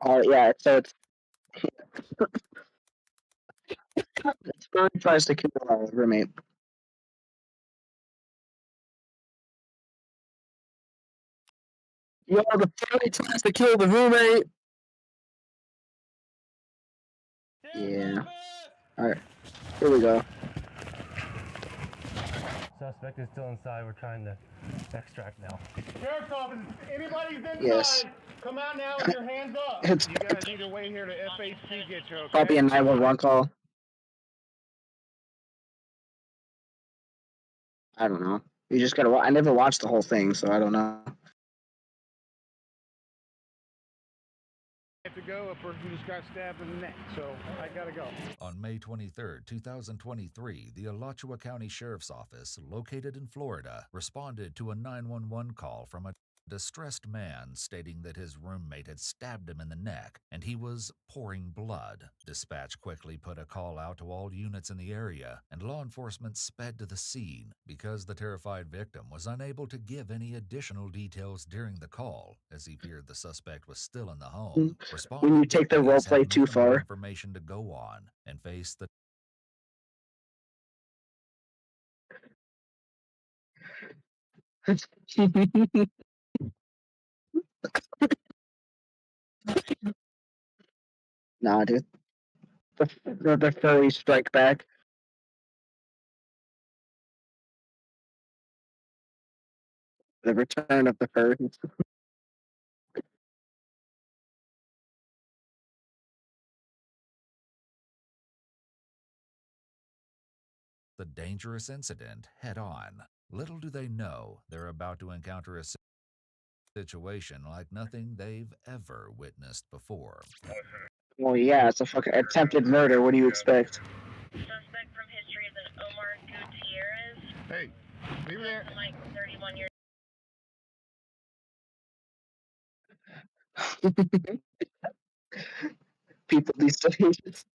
Oh yeah, so it's Bird tries to kill our roommate. Yo, the furry tries to kill the roommate. Yeah. All right, here we go. Suspect is still inside. We're trying to extract now. Sheriff's office, anybody's inside, Yes. come out now with your hands up. It's You guys need to wait here to FAC get you, okay? probably a 911 call. I don't know. You just gotta. I never watched the whole thing, so I don't know. I have to go. A person just got stabbed in the neck, so I gotta go. On May 23, 2023, the Alachua County Sheriff's Office, located in Florida, responded to a 911 call from a distressed man stating that his roommate had stabbed him in the neck and he was pouring blood. Dispatch quickly put a call out to all units in the area, and law enforcement sped to the scene because the terrified victim was unable to give any additional details during the call, as he feared the suspect was still in the home. When you take the role play too far. Information to go on and face the Nah, dude. The furry strike back. The return of the furries. dangerous incident head on. Little do they know they're about to encounter a situation like nothing they've ever witnessed before. Well, yeah, it's a fucking attempted murder. What do you expect? Suspect from history is an Omar Gutierrez. Hey, leave it there. Like 31 years. People these days.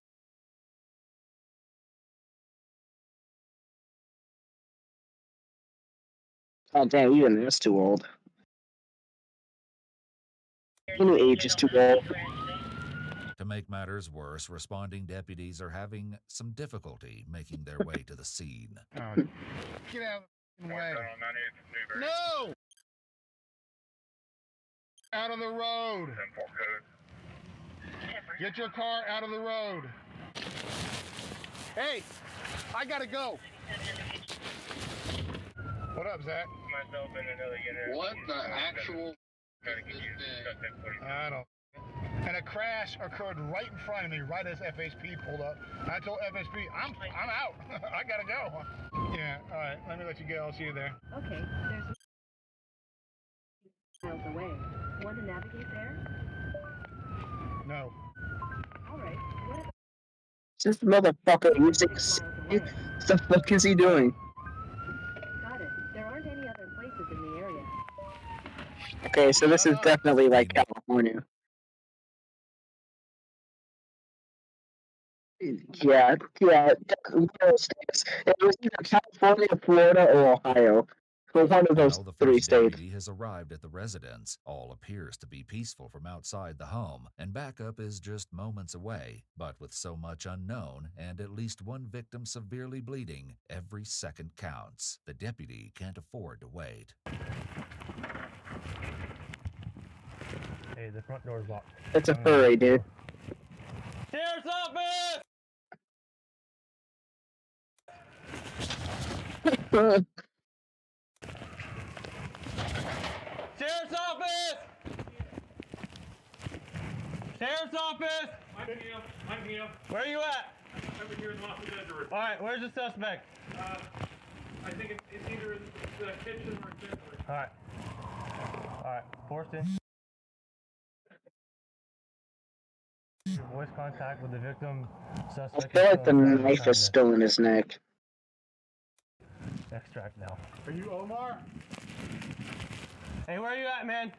Oh damn, even that's too old. Any age is too old. To make matters worse, responding deputies are having some difficulty making their way to the scene. Oh, get out of the way. No! Out of the road. Get your car out of the road. Hey, I gotta go. What up, Zach? Myself and another unit. What the actual? I don't. And a crash occurred right in front of me, right as FHP pulled up. I told FHP, I'm out. I gotta go. Yeah, all right. Let me let you go. I'll see you there. Okay, there's miles away. Want to navigate there? No. All right. What This motherfucker using. What the fuck is he doing? got it. There aren't any other places in the area. Okay, so this is definitely like California. Yeah. It was either California, Florida, or Ohio. So one of those Now the three first states. deputy has arrived at the residence. All appears to be peaceful from outside the home, and backup is just moments away. But with so much unknown and at least one victim severely bleeding, every second counts. The deputy can't afford to wait. Hey, the front door's locked. It's a furry, dude. Sheriff's office! Sheriff's office! Sheriff's office! I'm here. Where are you at? Over here in the office bedroom. All right, where's the suspect? I think it's either in the kitchen or bedroom. All right. All right, forced in. Voice contact with the victim. I Suspect. feel like the knife is still in his neck. Extract now. Are you Omar? Hey, where are you at, man?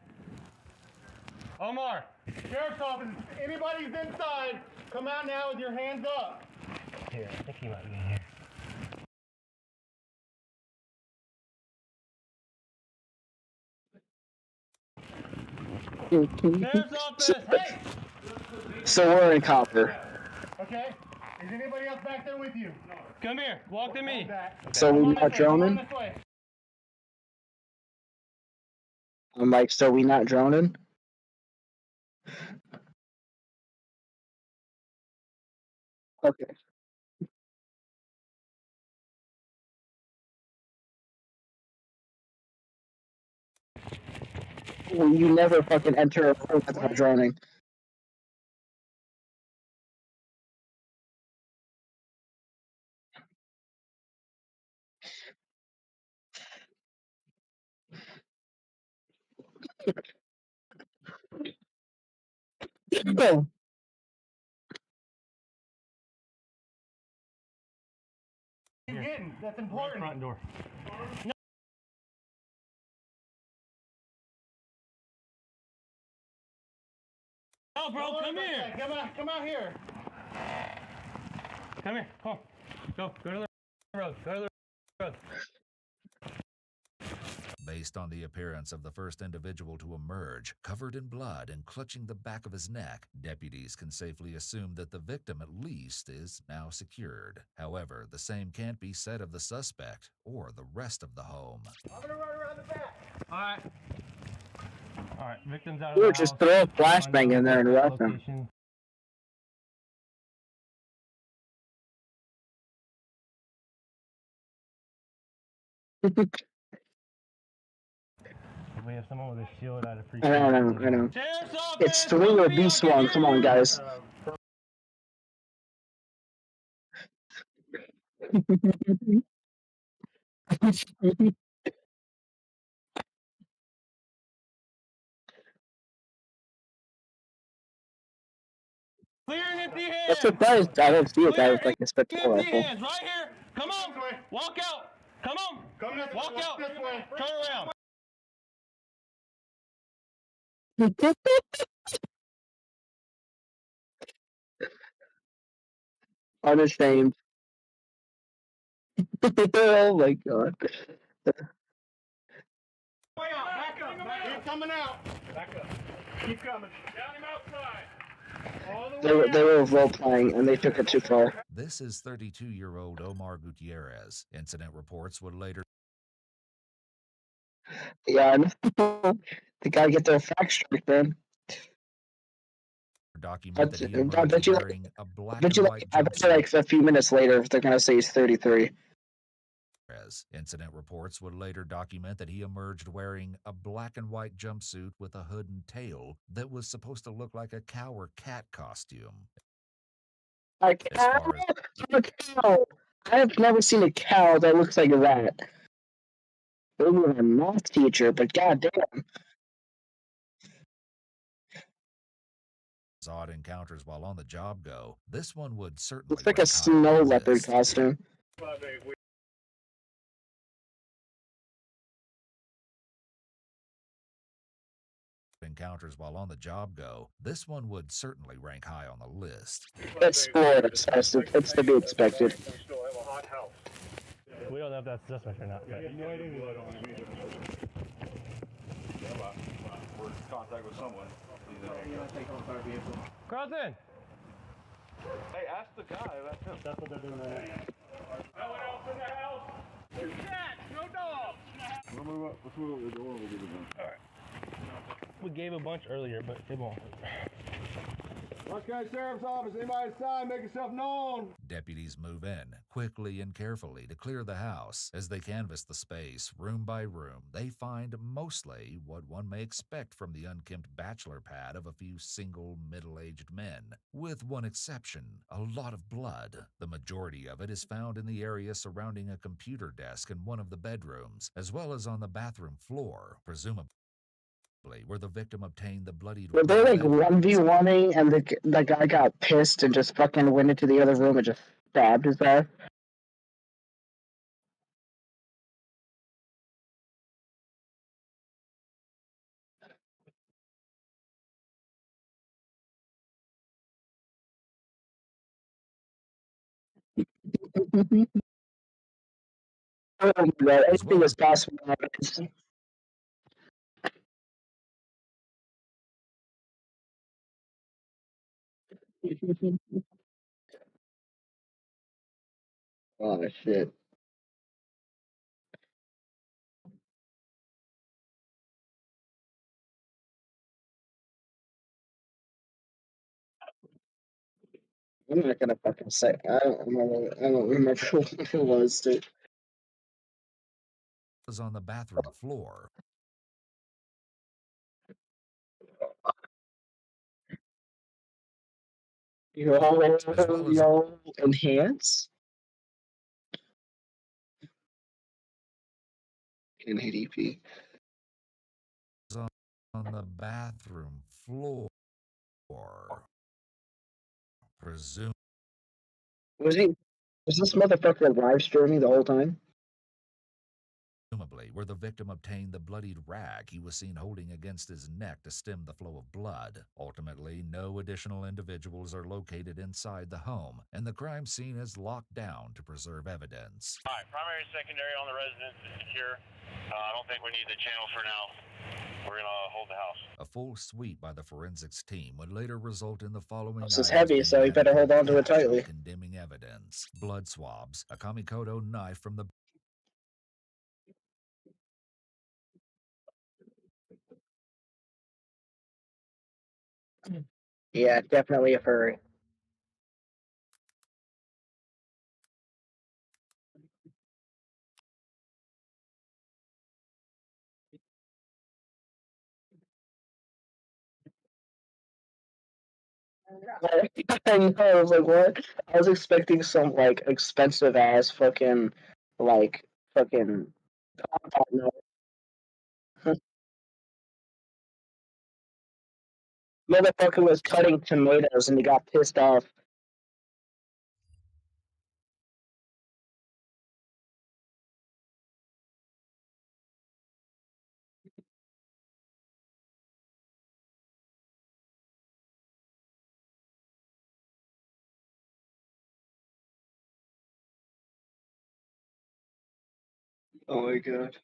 Omar! Sheriff's office, anybody's inside, come out now with your hands up. Here, I think he might be in here. Sheriff's office! Hey! So we're in copper. Okay. Is anybody else back there with you? No. Come here. Walk to me. So we not droning? This way. I'm like, so we not droning? Okay. Well, you never fucking enter a room without droning. No. What are you getting? That's important. Front door. No, bro, come here. Come out here. Come here. Come on. Go to the road. Go to the road. Based on the appearance of the first individual to emerge, covered in blood and clutching the back of his neck, deputies can safely assume that the victim at least is now secured. However, the same can't be said of the suspect or the rest of the home. I'm gonna run around the back. All right. Victims out of We the were house. just throw a flashbang in there and rough them. Location. We have someone with a shield out of free. I know. Sheriff's office, It's swing or be swung. Come on, guys. Clear and empty hands. I'm surprised I don't see it. That was like a spectacle Empty rifle. hands, right here. Come on. Walk out. Come on. Come this Walk out. this way. Turn around. Unashamed. Oh my god. Way out. Back up. He's coming out. Back up. Keep coming. Down him outside. All the way They were role playing and they took it too far. This is 32-year-old Omar Gutierrez. Incident reports would later Yeah, I know. They gotta get their facts straight, man. document that he I bet emerged you, wearing a black I bet and you, white I bet you jumpsuit. like a few minutes later they're gonna say he's 33. Incident reports would later document that he emerged wearing a black and white jumpsuit with a hood and tail that was supposed to look like a cow or cat costume. A As cow? far as A cow. I have never seen a cow that looks like that. Maybe a math teacher, but goddamn. odd encounters while on the job go, this one would certainly Looks like a rank high on snow the leopard list. costume. Encounters while on the job go, this one would certainly rank high on the list. It's Florida, so it's to be expected. We don't know if that's suspect or not. We're in contact with someone. Carlton. Hey, ask the guy. That's him. That's what they're doing right now. No one else in the house. Two cats, no dogs. Let's move the door. We'll get it done. All right. We gave a bunch earlier, but it won't. Rock County Sheriff's Office. Anybody inside? Make yourself known. Deputies move in, quickly and carefully to clear the house. As they canvass the space, room by room, they find mostly what one may expect from the unkempt bachelor pad of a few single, middle-aged men. With one exception, a lot of blood. The majority of it is found in the area surrounding a computer desk in one of the bedrooms, as well as on the bathroom floor, presumably where the victim obtained the bloodied. Were they like 1v1ing and the guy got pissed and just fucking went into the other room and just stabbed his ass? Oh my god, anything is possible nowadays. Oh shit. I'm not gonna fucking say. I don't remember what it was, dude. Was on the bathroom floor. As well as Yo, enhance in ADP. on the bathroom floor. Presumably, Was he? Was this motherfucker live streaming the whole time? where the victim obtained the bloodied rag he was seen holding against his neck to stem the flow of blood. Ultimately, no additional individuals are located inside the home, and the crime scene is locked down to preserve evidence. All right, primary and secondary on the residence is secure. I don't think we need the channel for now. We're going to hold the house. A full sweep by the forensics team would later result in the following This is items heavy, being so you better added to hold the on to it cache of tightly. condemning evidence: blood swabs, a Kamikoto knife from the Yeah, definitely a furry. I know, I was like, what? I was expecting some like expensive ass fucking like fucking compound knife. Motherfucker was cutting tomatoes and he got pissed off. Oh my god.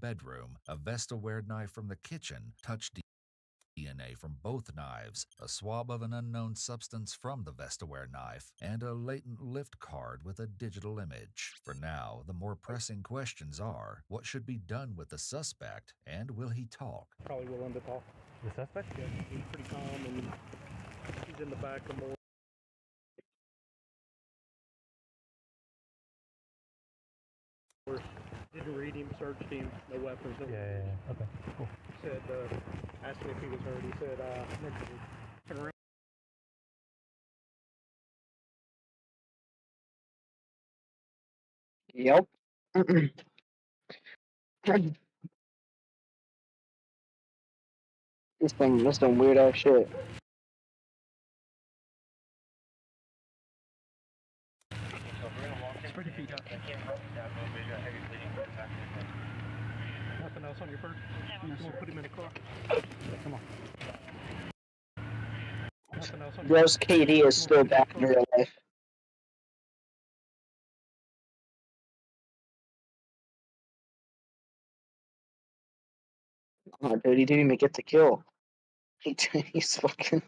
bedroom, a Vestaware knife from the kitchen, touched DNA from both knives, a swab of an unknown substance from the Vestaware knife, and a latent lift card with a digital image. For now, the more pressing questions are, what should be done with the suspect, and will he talk? Probably willing to talk. The suspect? Yeah, he's pretty calm and he's in the back of more. Didn't read him, searched him, no weapons. No Yeah. Okay, cool. Said, asked him if he was hurt. He said, turn around. Yep. This some weird ass shit. It's pretty feet up. Nothing else on your bird? No, we'll put him in a car. Come on. Nothing else on your Gross KD is still back in real life. Oh, dude, he didn't even get the kill. He's fucking.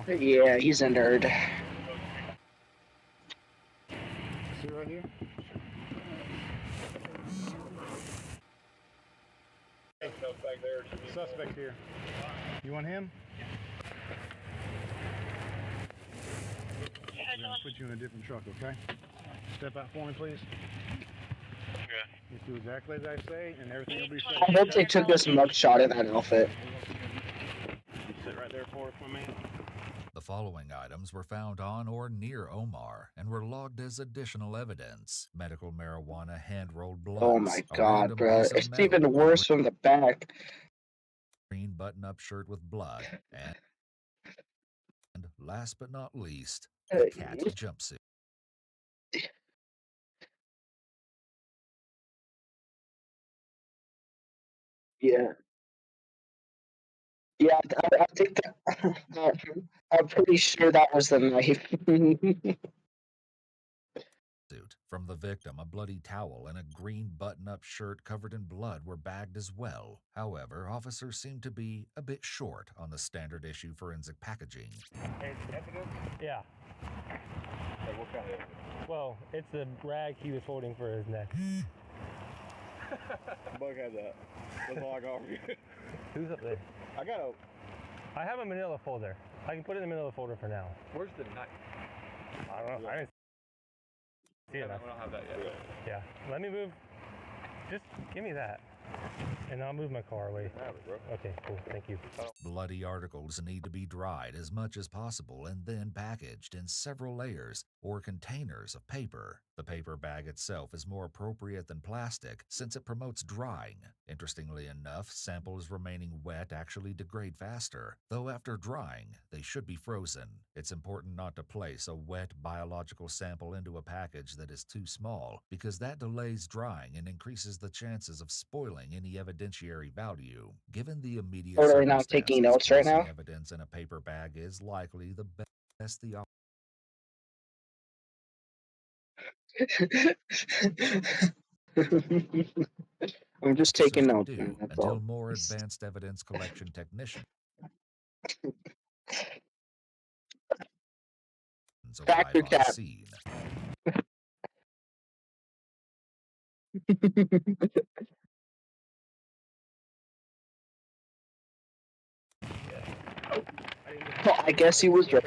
Yeah, he's a nerd. See right here? Suspect here. You want him? We're gonna put you in a different truck, okay? Step out for me, please. Just do exactly as I say, and everything will be safe. I hope they took this mugshot in that outfit. Sit right there for us, my man. The following items were found on or near Omar and were logged as additional evidence: medical marijuana hand-rolled blunts, Oh my a god, random bro. piece of It's metal, even worse from the back. green button-up shirt with blood, and last but not least, the cat jumpsuit. Yeah. Yeah, I think that. I'm pretty sure that was the knife. From the victim, a bloody towel and a green button-up shirt covered in blood were bagged as well. However, officers seemed to be a bit short on the standard issue forensic packaging. Evidence? Yeah. Like what kind of evidence? Well, it's the rag he was holding for his neck. Bug had that. That's all I got for you. Who's up there? I have a manila folder. I can put it in the manila folder for now. Where's the knife? I don't know. I didn't see it. We don't have that yet. Yeah. Let me move. Just give me that. And I'll move my car away. Have it, bro. Okay, cool. Thank you. Bloody articles need to be dried as much as possible and then packaged in several layers or containers of paper. The paper bag itself is more appropriate than plastic since it promotes drying. Interestingly enough, samples remaining wet actually degrade faster, though after drying, they should be frozen. It's important not to place a wet biological sample into a package that is too small because that delays drying and increases the chances of spoiling any evidentiary value. Given the immediate Totally not taking notes right now. evidence in a paper bag is likely the best the I'm just taking notes. do That's until all. more advanced evidence collection technicians arrive Factor on cap. scene. Well, I guess he was right.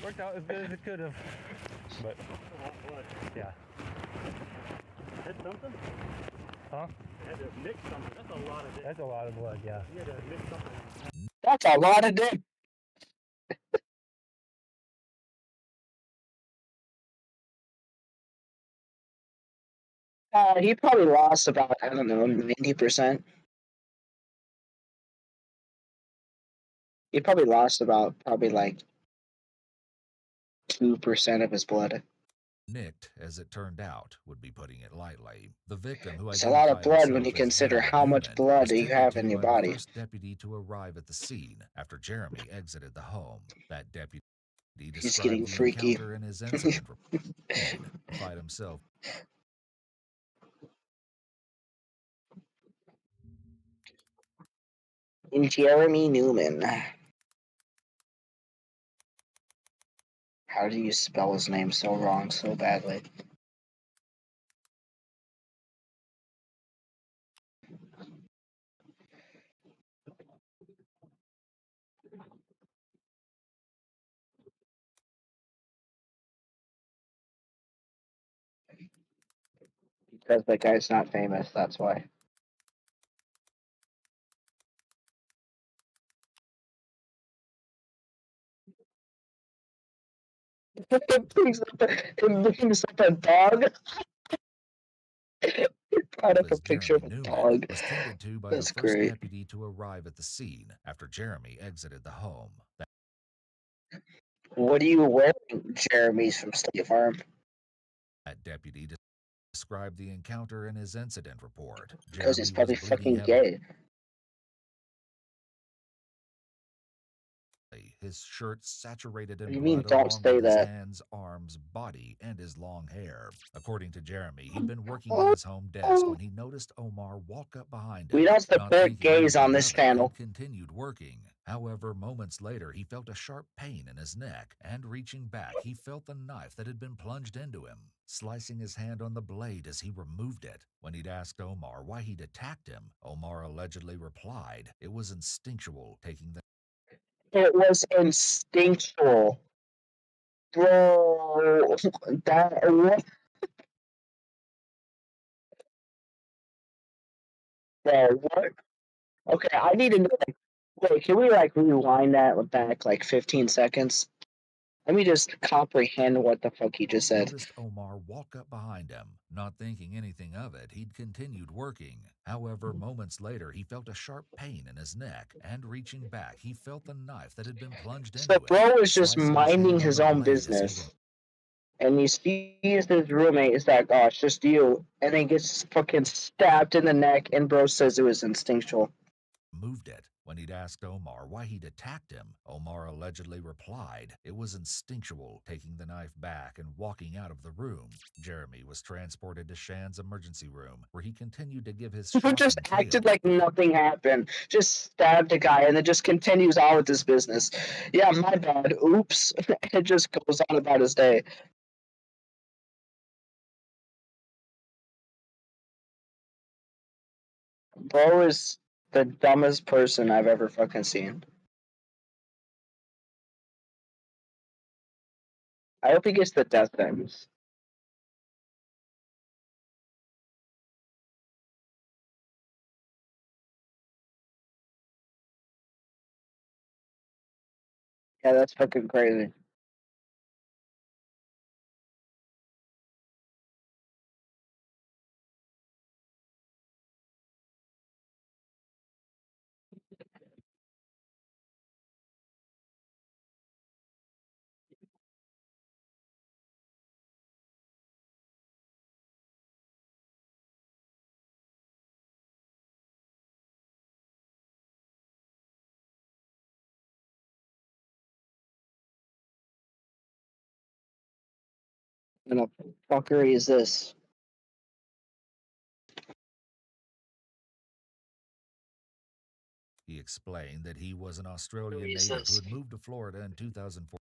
Worked out as good as it could have. But, yeah. Hit something? Huh? Had to mix something. That's a lot of dick. That's a lot of blood, yeah. You had to mix something. That's a lot of dick. He probably lost about, I don't know, 90%. He probably lost about, like 2% of his blood. Nicked, as it turned out, would be putting it lightly. The victim, who It's a lot of identified blood when himself you as consider Jeremy how much Newman, blood was you tended have to in your by body. the first deputy to arrive at the scene after Jeremy exited the home. That deputy He's described getting the freaky. encounter in his incident report. Fight himself. Jeremy Newman. How do you spell his name so wrong so badly? Because that guy's not famous, that's why. It brings up a dog. It brought up a As picture Jeremy of a Newman dog. was tended to by That's the first great. deputy to arrive at the scene after Jeremy exited the home. What are you wearing, Jeremy's from State Farm? That deputy described the encounter in his incident report. Because he's Jeremy probably was bleeding fucking heavily. gay. His shirt saturated What in do you mean, blood don't along say with his that? hands, arms, body, and his long hair. According to Jeremy, he'd been working at his home desk when he noticed Omar walk up behind him. We don't Not support thinking gays on anything this of it, panel. he continued working. However, moments later, he felt a sharp pain in his neck, and reaching back, he felt the knife that had been plunged into him, slicing his hand on the blade as he removed it. When he'd asked Omar why he'd attacked him, Omar allegedly replied it was instinctual, taking the It was instinctual. Bro, that what? Bro, what? Okay, I need to know. Wait, can we rewind that back 15 seconds? Let me just comprehend what the fuck he just said. noticed Omar walk up behind him. Not thinking anything of it, he'd continued working. However, moments later, he felt a sharp pain in his neck, and reaching back, he felt the knife that had been plunged into So him. bro was just slicing minding hand on his the own blade as he business, and he sees his roommate is like, "Oh, it's just you," and then gets fucking stabbed in the neck, and bro says it was instinctual. moved it. When he'd asked Omar why he'd attacked him, Omar allegedly replied it was instinctual, taking the knife back and walking out of the room. Jeremy was transported to Shan's emergency room, where he continued to give his Who shocking just acted tale. like nothing happened, just stabbed a guy, and then just continues on with his business. Yeah, my bad. Oops. It just goes on about his day. Bro is the dumbest person I've ever fucking seen. I hope he gets the death sentence. Yeah, that's fucking crazy. What the fuckery is this? He explained that he was an Australian native who had moved to Florida in 2004.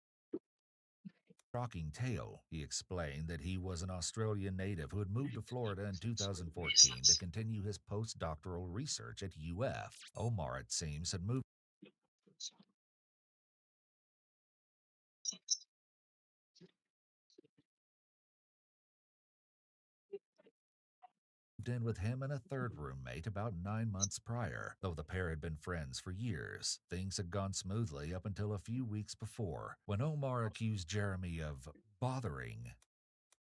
Shocking tale. He explained that he was an Australian native who had moved to Florida in 2014 to continue his postdoctoral research at UF. Omar, it seems, had moved in with him and a third roommate about 9 months prior. Though the pair had been friends for years, things had gone smoothly up until a few weeks before, when Omar accused Jeremy of bothering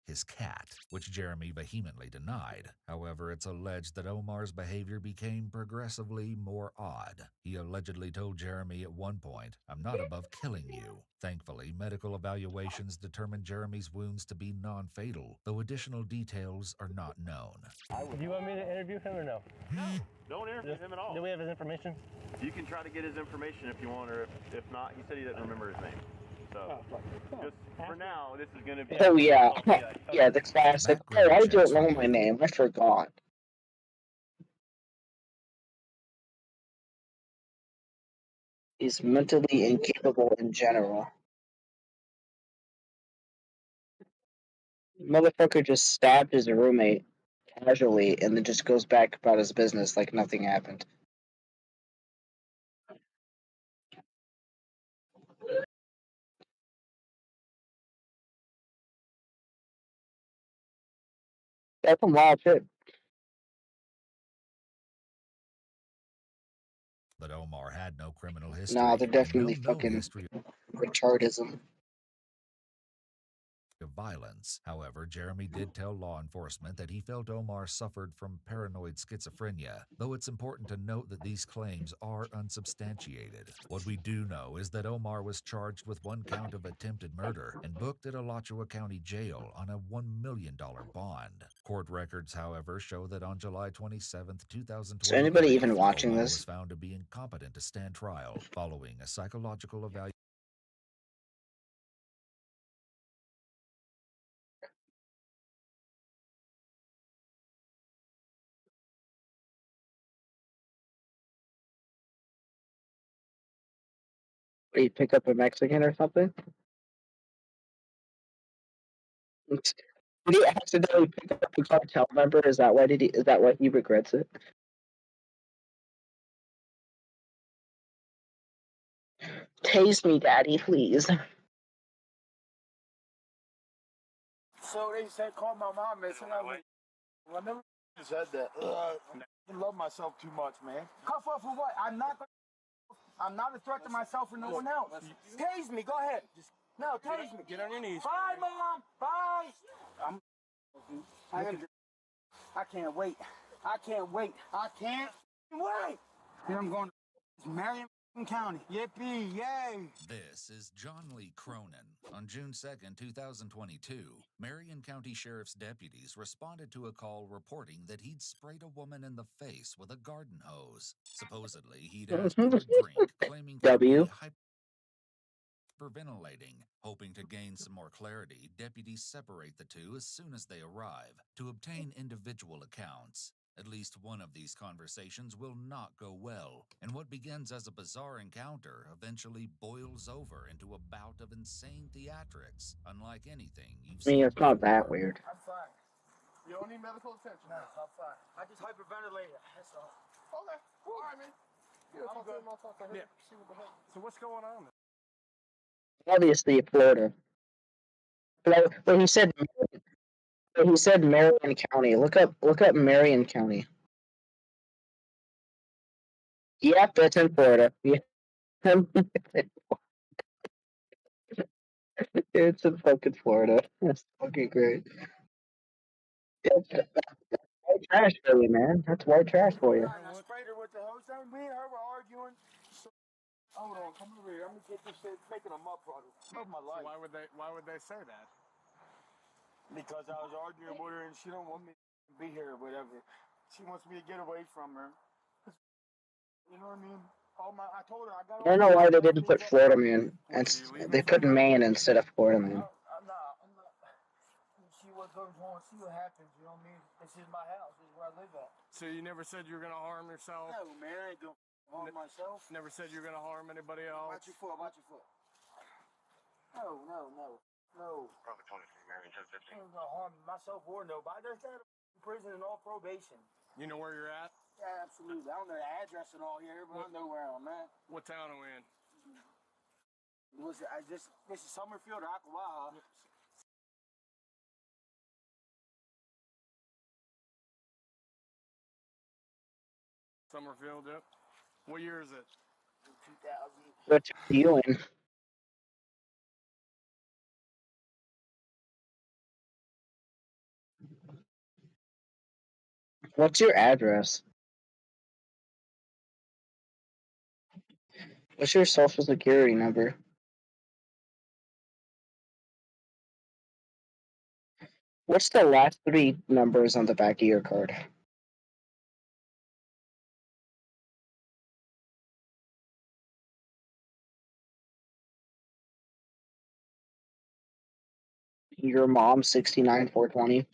his cat, which Jeremy vehemently denied. However, it's alleged that Omar's behavior became progressively more odd. He allegedly told Jeremy at one point, "I'm not above killing you." Thankfully, medical evaluations determined Jeremy's wounds to be non-fatal, though additional details are not known. Do you want me to interview him or no? No, don't interview him at all. Do we have his information? You can try to get his information if you want, or if not, he said he doesn't remember his name. So, just for now, this is going to be... Oh yeah, yeah, the classic. Oh, Background I checks don't know my revealed name. I forgot. He's mentally incapable in general. Motherfucker just stabbed his roommate casually and then just goes back about his business like nothing happened. That's a wild shit. that Omar had no criminal Nah, history they're and definitely no known fucking history retardism. of violence. However, Jeremy did tell law enforcement that he felt Omar suffered from paranoid schizophrenia, though it's important to note that these claims are unsubstantiated. What we do know is that Omar was charged with 1 count of attempted murder and booked at Alachua County Jail on a $1 million bond. Court records, however, show that on July 27, 2023, So anybody even watching Omar this? was found to be incompetent to stand trial following a psychological evaluation. Did he pick up a Mexican or something? Did he accidentally pick up a cartel member? Is that why did he? Is that why he regrets it? Tase me, daddy, please. So they said, call my mom, and I never said that. I love myself too much, man. Cuff off for what? I'm not a threat to myself or no one else. Tase me, go ahead. No, tase me. Get on your knees. Bye, Mom. Bye. I can't wait. I can't wait. I can't wait. Then I'm going to marry him. County. Yippee, yay! This is John Lee Cronin. On June 2nd, 2022, Marion County Sheriff's deputies responded to a call reporting that he'd sprayed a woman in the face with a garden hose. Supposedly, he'd asked for a drink, claiming to W. be hyperventilating. Hoping to gain some more clarity, deputies separate the two as soon as they arrive to obtain individual accounts. At least one of these conversations will not go well, and what begins as a bizarre encounter eventually boils over into a bout of insane theatrics, unlike anything you've I mean, seen it's not before. that weird. I'm fine. You don't need medical attention? No, I'm fine. I just hyperventilated. That's all. Okay. Cool. All right, man. I'm good. Yeah. So what's going on then? Obviously, Florida. But he said Marion County. Look up Marion County. Yep, that's in Florida. Yeah. It's in fucking Florida. That's fucking great. It's white trash for you, man. That's white trash for you. I sprayed her with the hose. Me and her were arguing. So, hold on, come over here. I'm gonna get this shit, making a mud puddle of my life. Why would they say that? Because I was arguing with her and she don't want me to be here or whatever. She wants me to get away from her. You know what I mean? I told her I got. I don't know why they didn't put Florida man, and they put Maine instead of Florida man. I'm not. See what goes on. See what happens. You know what I mean? This is my house. This is where I live at. So you never said you were gonna harm yourself? No, man. I ain't gonna harm myself. Never said you were gonna harm anybody else? Watch your foot. Watch your foot. No. Probably 23, Marion, 1015. I ain't gonna harm myself or nobody. There's that in prison and all probation. You know where you're at? Yeah, absolutely. I don't know the address and all here, but I know where I'm at. What town are we in? Listen, this is Summerfield or Akawaha. Summerfield, yep. What year is it? 2000. What are you in? What's your address? What's your social security number? What's the last three numbers on the back of your card? Your mom, 69420.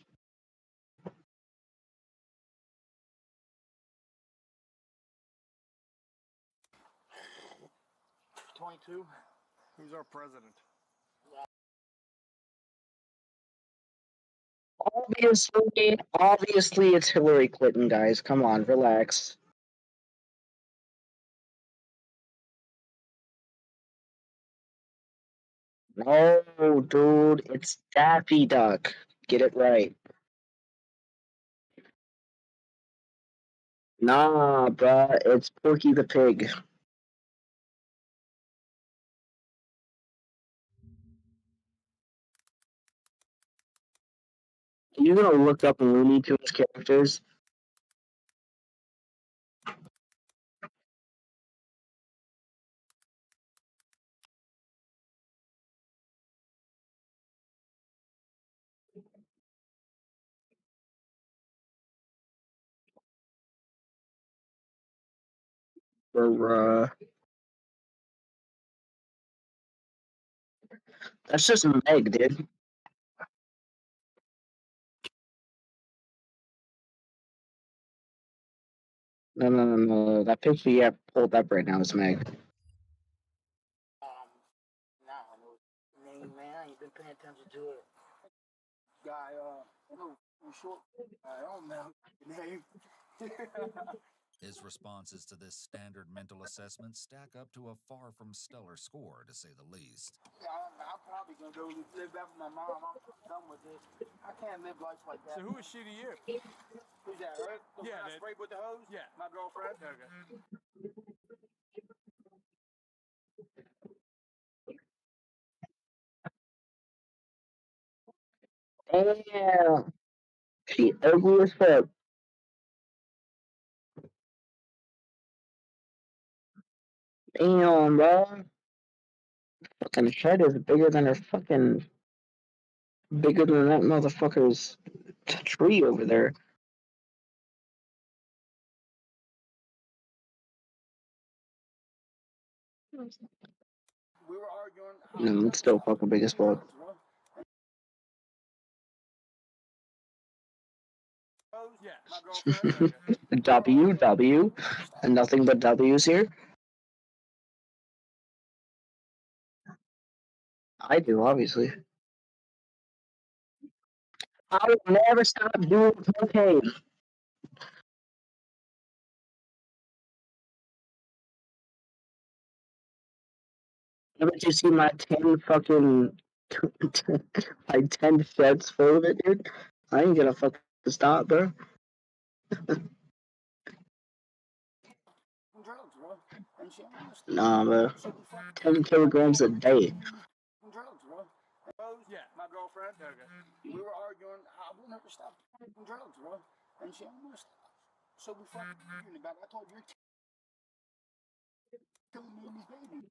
Who's our president? Obviously, it's Hillary Clinton, guys. Come on, relax. No, dude, it's Daffy Duck. Get it right. Nah, bruh, it's Porky the Pig. You're gonna look up Looney Tunes characters. Bruh. That's just Meg, dude. No. That picture you have pulled up right now is Meg. Name, man. I ain't been paying attention to it. Guy, no, short. I don't know your name. His responses to this standard mental assessment stack up to a far from stellar score, to say the least. Yeah, I'm probably gonna go live back with my mom. I'm done with this. I can't live life like that. So who is she to you? Who's that, right? The Yeah, one I sprayed with the hose? Yeah. My girlfriend? Okay. Damn. She ugly as fuck. Damn, bro. Fucking head is bigger than her fucking. Bigger than that motherfucker's tree over there. We were arguing. No, it's still fucking big as fuck. Yeah, my girlfriend. W, and nothing but W's here. I do, obviously. I will never stop doing cocaine. Haven't you seen my 10 fucking. like 10 sheds full of it, dude? I ain't gonna fucking stop, bro. Drugs, bro. And she almost Nah, bro. 10 kilograms a day. drugs, bro. Yeah, my girlfriend. Okay. We were arguing. I will never stop drugs, bro. And she almost. So we fucking arguing about. I told her, you're killing me and these babies.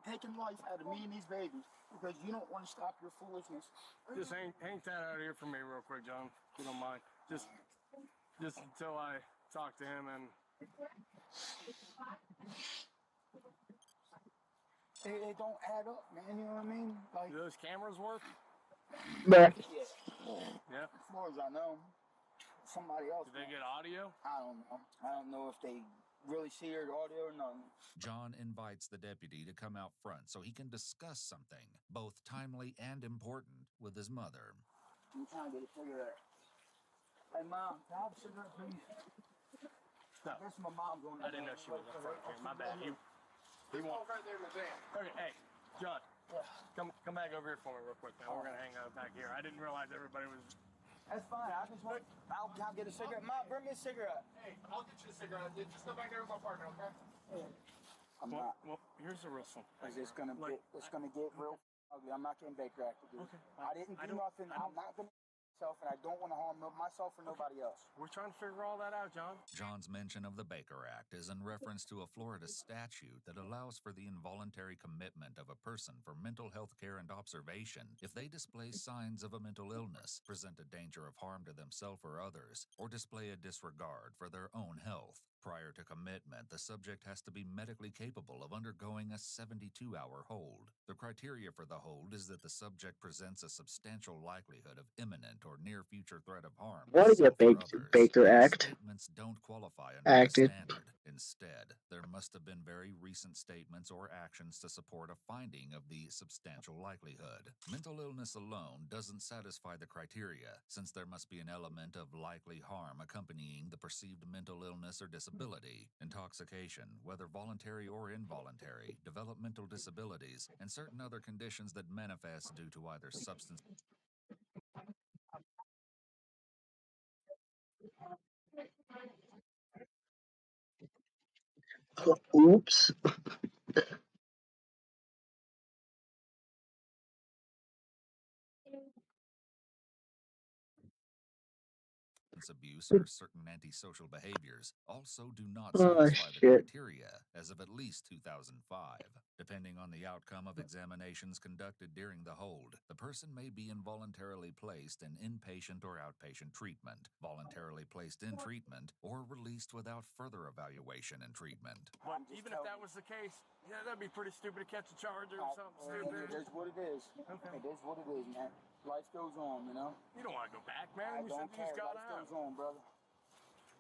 Taking life out of me and these babies because you don't want to stop your foolishness. Just hang that out here for me real quick, John, if you don't mind. Just until I talk to him and... They don't add up, man. You know what I mean? Like, Do those cameras work? Bruh. Yeah. As far as I know, somebody else. Do they get audio? I don't know. I don't know if they really see your audio or nothing. John invites the deputy to come out front so he can discuss something, both timely and important, with his mother. I'm trying to get it figured out. Hey, Mom, can I have a cigarette, please? No. That's my mom going. I didn't know she was up front here. My bad. He won't. Right there in the van. Okay, hey, John, come back over here for me real quick, man. We're gonna hang out back here. I didn't realize everybody was... That's fine. I just want. I'll get a cigarette. Mom, bring me a cigarette. Hey, I'll get you a cigarette. Just go back there with my partner, okay? I'm not. Well, here's the real simple. It's gonna get real ugly. I'm not getting Baker acted, dude. Okay. I didn't do nothing. I'm not gonna myself, and I don't want to harm myself or nobody else. We're trying to figure all that out, John. John's mention of the Baker Act is in reference to a Florida statute that allows for the involuntary commitment of a person for mental health care and observation if they display signs of a mental illness, present a danger of harm to themselves or others, or display a disregard for their own health. Prior to commitment, the subject has to be medically capable of undergoing a 72-hour hold. The criteria for the hold is that the subject presents a substantial likelihood of imminent or near future threat of harm to What is self a or others. Baker These Act? statements don't qualify under Acted. the standard. Instead, there must have been very recent statements or actions to support a finding of the substantial likelihood. Mental illness alone doesn't satisfy the criteria, since there must be an element of likely harm accompanying the perceived mental illness or disability. Intoxication, whether voluntary or involuntary, developmental disabilities, and certain other conditions that manifest due to either substance Oops. abuse or certain antisocial behaviors also do not Oh, satisfy the shit. criteria as of at least 2005. Depending on the outcome of examinations conducted during the hold, the person may be involuntarily placed in inpatient or outpatient treatment, voluntarily placed in treatment, or released without further evaluation and treatment. But even if that was the case, yeah, that'd be pretty stupid to catch a charge or something stupid. It is what it is. Okay. It is what it is, man. Life goes on, you know? You don't want to go back, man. I You don't said you just care. got Life out. goes on, brother.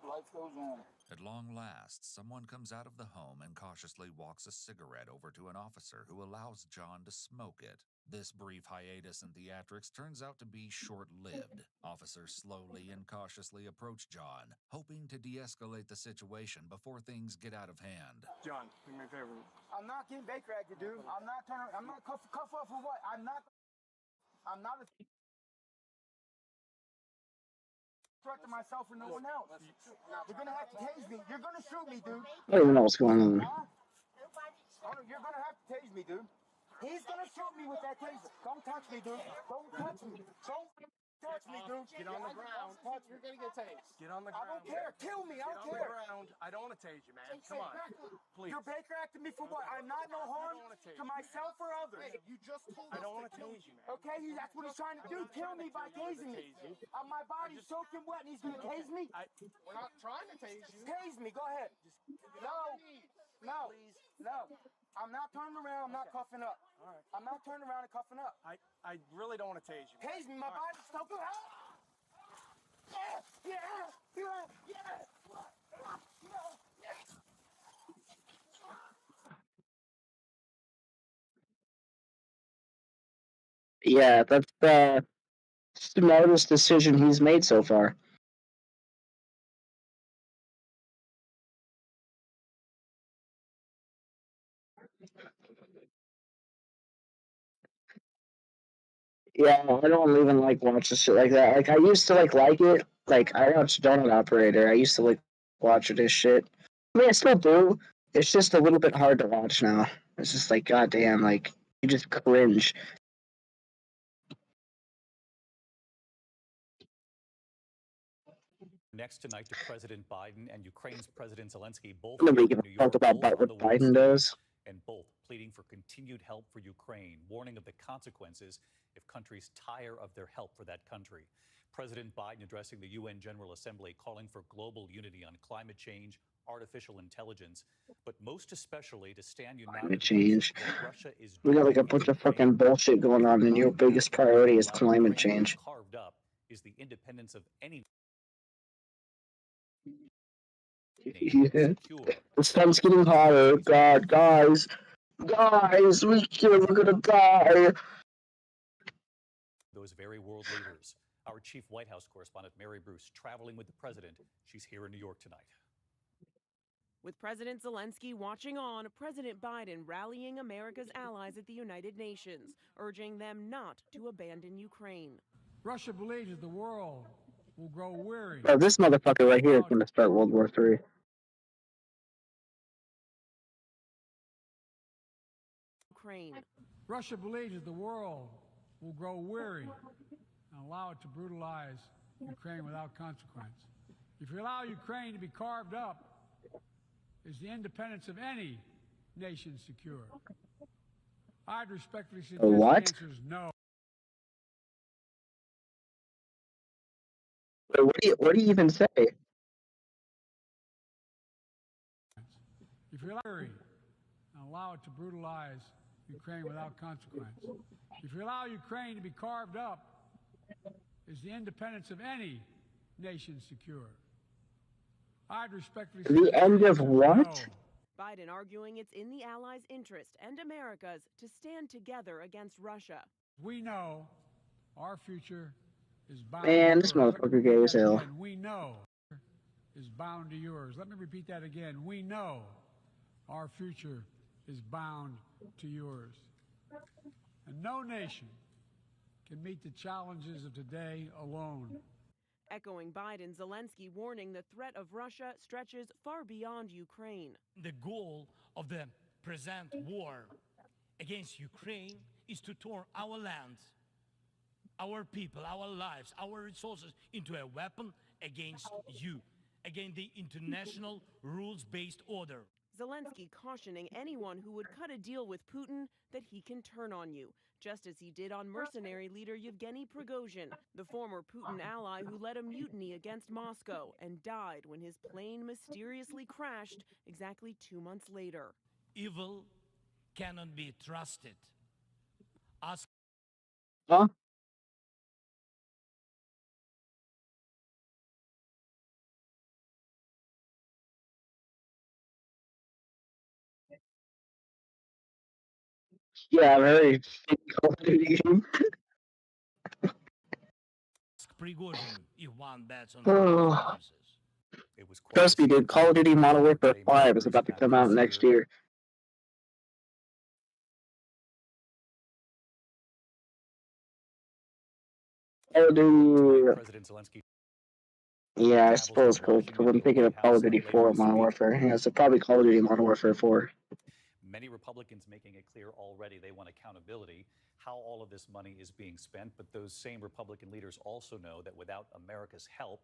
Life goes on. At long last, someone comes out of the home and cautiously walks a cigarette over to an officer who allows John to smoke it. This brief hiatus in theatrics turns out to be short-lived. Officers slowly and cautiously approach John, hoping to de-escalate the situation before things get out of hand. John, do me a favor. I'm not getting Baker acted, dude. I'm not cuff off for what? I'm not a threat to myself or no one else. You're gonna have to tase me. You're gonna shoot me, dude. I don't even know what's going on. Huh? You're gonna have to tase me, dude. He's gonna shoot me with that taser. Don't touch me, dude. Don't touch me. Don't. Touch me, dude. Get on the ground. Touch me, you're gonna get tased. Get on the I ground. don't care. Kill me. I don't care. Get on the ground. I don't want to tase you, man. Come on. Please. You're Baker acting me for what? I'm not no harm to myself or others. Hey, you just told I us don't to want to kill tase you. you, man. Okay, that's what he's trying to do. Kill me by tasing me. My body's soaking wet and he's gonna tase me? We're not trying to tase you. Tase me. Go ahead. No. No. No. I'm not turning around. I'm not cuffing up. All right. I'm not turning around and cuffing up. I really don't want to tase you. Man. Tase me. My body's soaking wet. Yeah. Yeah, that's the smartest decision he's made so far. Yeah, I don't even like watching shit like that. Like I used to like it. Like I watched Donut Operator. I used to like watch this shit. I mean, I still do. It's just a little bit hard to watch now. It's just like goddamn, like you just cringe. Next tonight to President Biden and Ukraine's President Zelensky, both Nobody here give in a New fuck York, about both on the what world Biden stage, does. and both pleading for continued help for Ukraine, warning of the consequences if countries tire of their help for that country. President Biden addressing the UN General Assembly, calling for global unity on climate change, artificial intelligence, but most especially to stand united Climate against change. what Russia is We doing got like a in bunch of Ukraine. fucking bullshit going on, and your biggest priority is Allow climate Ukraine to be change. carved up is the independence of any nation Yeah. secure. The sun's getting hotter. God, guys, we're gonna die. Those very world leaders. Our chief White House correspondent, Mary Bruce, traveling with the president. She's here in New York tonight. With President Zelensky watching on, President Biden rallying America's allies at the United Nations, urging them not to abandon Ukraine. Russia believes that the world will grow weary. Oh, this motherfucker right here is gonna start World War III. Ukraine. Russia believes that the world will grow weary and allow it to brutalize Ukraine without consequence. If you allow Ukraine to be carved up, is the independence of any nation secure? I'd respectfully suggest the answer is no. What do you even say? If you allow it and allow it to brutalize Ukraine without consequence. If you allow Ukraine to be carved up, is the independence of any nation secure? I'd respectfully suggest The end of what? no. Biden arguing it's in the allies' interest and America's to stand together against Russia. We know our future is bound Man, to this yours. motherfucker gay as hell. Again. We know is bound to yours. Let me repeat that again. We know our future is bound to yours. And no nation can meet the challenges of today alone. Echoing Biden, Zelensky warning the threat of Russia stretches far beyond Ukraine. The goal of the present war against Ukraine is to turn our land, our people, our lives, our resources into a weapon against you, against the international rules-based order. Zelensky cautioning anyone who would cut a deal with Putin that he can turn on you, just as he did on mercenary leader Yevgeny Prigozhin, the former Putin ally who led a mutiny against Moscow and died when his plane mysteriously crashed exactly 2 months later. Evil cannot be trusted. Ask. Huh? Yeah, very Call of Duty game. Prigozhin if one bets on Oh. It was Trust me, dude. Call of Duty Modern Warfare 5 is about to come out next year. Call of Duty. President Zelensky. Yeah, I suppose, Coach. Because I'm thinking of Call of Duty 4 Modern Warfare. Yeah, so probably Call of Duty Modern Warfare 4. Many Republicans making it clear already they want accountability, how all of this money is being spent. But those same Republican leaders also know that without America's help,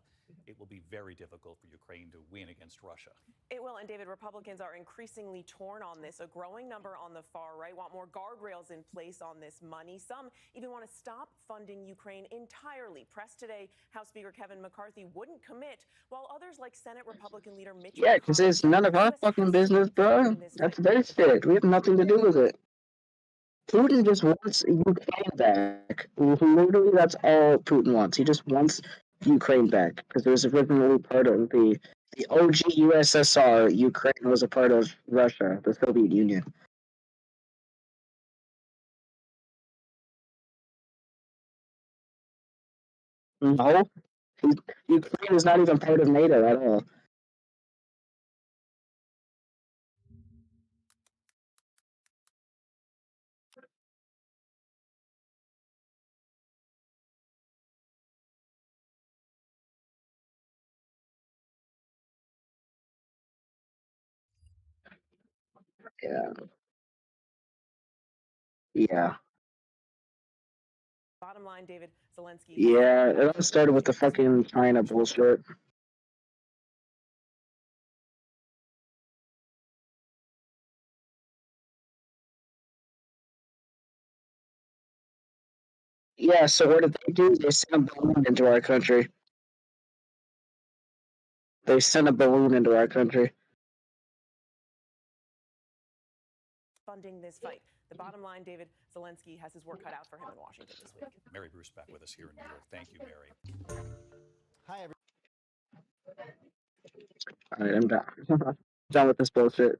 it will be very difficult for Ukraine to win against Russia. It will, and David, Republicans are increasingly torn on this. A growing number on the far right want more guardrails in place on this money. Some even want to stop funding Ukraine entirely. Press today, House Speaker Kevin McCarthy wouldn't commit, while others like Senate Republican leader Mitch Yeah, because it's none of our fucking business, bro. That's their shit. We have nothing to do with it. Putin just wants Ukraine back. Literally, that's all Putin wants. He just wants Ukraine back because it was originally part of the OG USSR. Ukraine was a part of Russia, the Soviet Union. No, Ukraine is not even part of NATO at all. Yeah. Yeah. Bottom line, David, Zelensky. Yeah, it all started with the fucking China bullshit. Yeah, so what did they do? They sent a balloon into our country. They sent a balloon into our country. Funding this fight. The bottom line, David, Zelensky has his work cut out for him in Washington this week. Mary Bruce back with us here in New York. Thank you, Mary. Hi, everyone. Alright, I'm done. Done with this bullshit.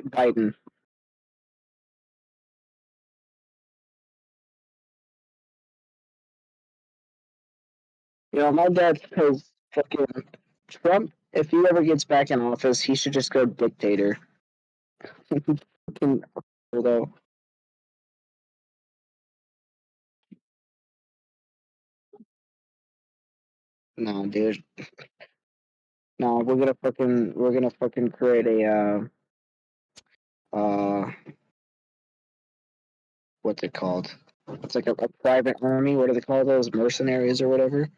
Biden. You know, my dad says fucking Trump, if he ever gets back in office, he should just go dictator. Fucking though. No, dude. No, we're gonna fucking create a what's it called? It's like a private army. What do they call those? Mercenaries or whatever.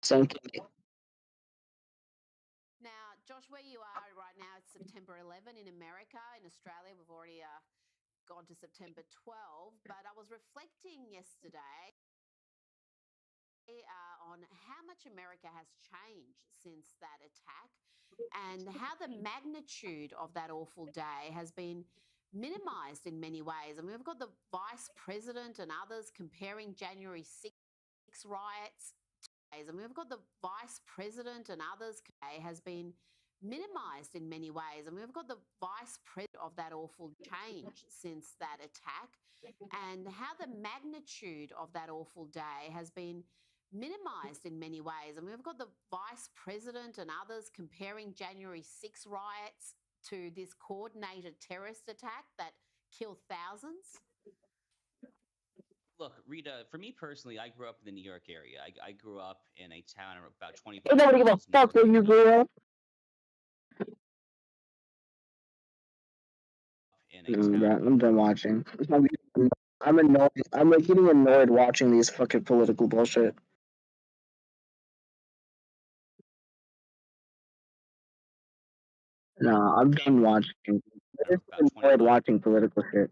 Same thing. Now, Josh, where you are right now, it's September 11 in America. In Australia, we've already gone to September 12. But I was reflecting yesterday on how much America has changed since that attack and how the magnitude of that awful day has been minimized in many ways. I mean, we've got the vice president and others comparing January 6 riots. I mean, we've got the vice president and others has been minimized in many ways. I mean, we've got the vice president of that awful change since that attack and how the magnitude of that awful day has been minimized in many ways. I mean, we've got the vice president and others comparing January 6 riots to this coordinated terrorist attack that killed thousands. Look, Rita, for me personally, I grew up in the New York area. I grew up in a town about 25 Ain't nobody give a miles fuck where you grew up. I'm done watching. I'm annoyed. I'm like getting annoyed watching these fucking political bullshit. No, I'm done watching. I just enjoyed watching political shit.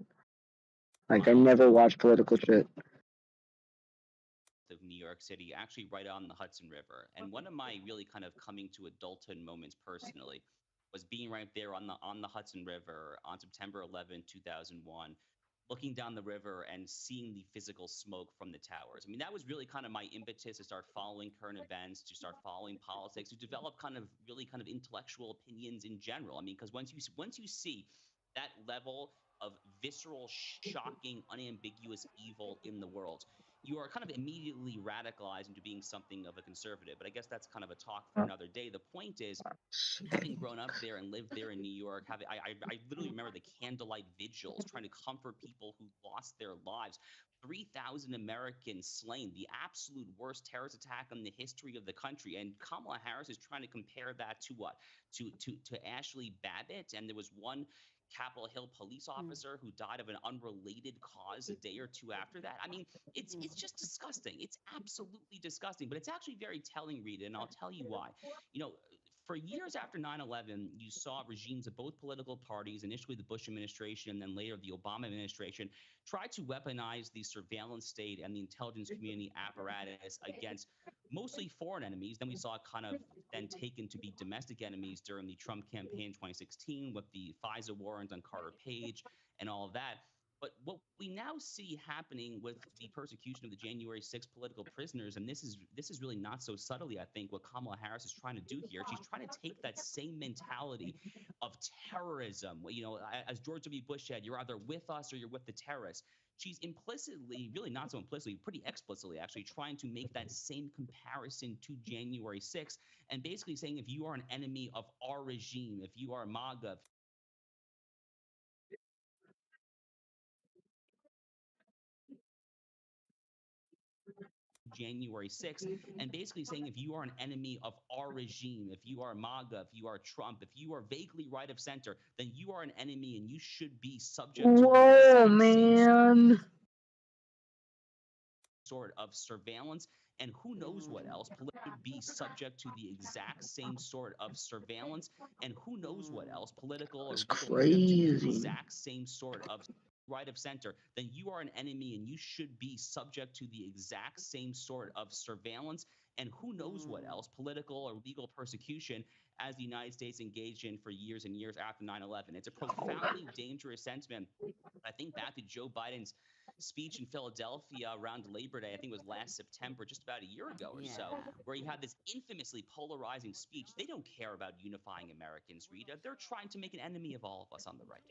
Like I never watch political shit. Of New York City, actually right on the Hudson River. And one of my really kind of coming to adulthood moments personally was being right there on the Hudson River on September 11, 2001, looking down the river and seeing the physical smoke from the towers. I mean, that was really kind of my impetus to start following current events, to start following politics, to develop kind of really kind of intellectual opinions in general. I mean, because once you see that level of visceral, shocking, unambiguous evil in the world, you are kind of immediately radicalized into being something of a conservative. But I guess that's kind of a talk for another day. The point is, having grown up there and lived there in New York, I literally remember the candlelight vigils trying to comfort people who lost their lives. 3,000 Americans slain, the absolute worst terrorist attack in the history of the country. And Kamala Harris is trying to compare that to what? To Ashley Babbitt. And there was one Capitol Hill police officer who died of an unrelated cause a day or two after that. I mean, it's just disgusting. It's absolutely disgusting. But it's actually very telling, Rita, and I'll tell you why. You know, for years after 9/11, you saw regimes of both political parties, initially the Bush administration and then later the Obama administration, try to weaponize the surveillance state and the intelligence community apparatus against mostly foreign enemies. Then we saw it kind of then taken to be domestic enemies during the Trump campaign in 2016 with the FISA warrant on Carter Page and all of that. But what we now see happening with the persecution of the January 6th political prisoners, and this is really not so subtly, I think, what Kamala Harris is trying to do here. She's trying to take that same mentality of terrorism. You know, as George W. Bush said, you're either with us or you're with the terrorists. She's implicitly, really not so implicitly, pretty explicitly actually, trying to make that same comparison to January 6th and basically saying if you are an enemy of our regime, if you are MAGA, January 6th, and basically saying if you are an enemy of our regime, if you are MAGA, if you are Trump, if you are vaguely right of center, then you are an enemy and you should be subject to Whoa, man. sort of surveillance and who knows what else should be subject to the exact same sort of surveillance and who knows what else political or That's legal the crazy. exact same sort of right of center, then you are an enemy and you should be subject to the exact same sort of surveillance and who knows what else political or legal persecution as the United States engaged in for years and years after 9/11. It's a profoundly dangerous sentiment. I think back to Joe Biden's speech in Philadelphia around Labor Day, I think it was last September, just about a year ago or so, where he had this infamously polarizing speech. They don't care about unifying Americans, Rita. They're trying to make an enemy of all of us on the right.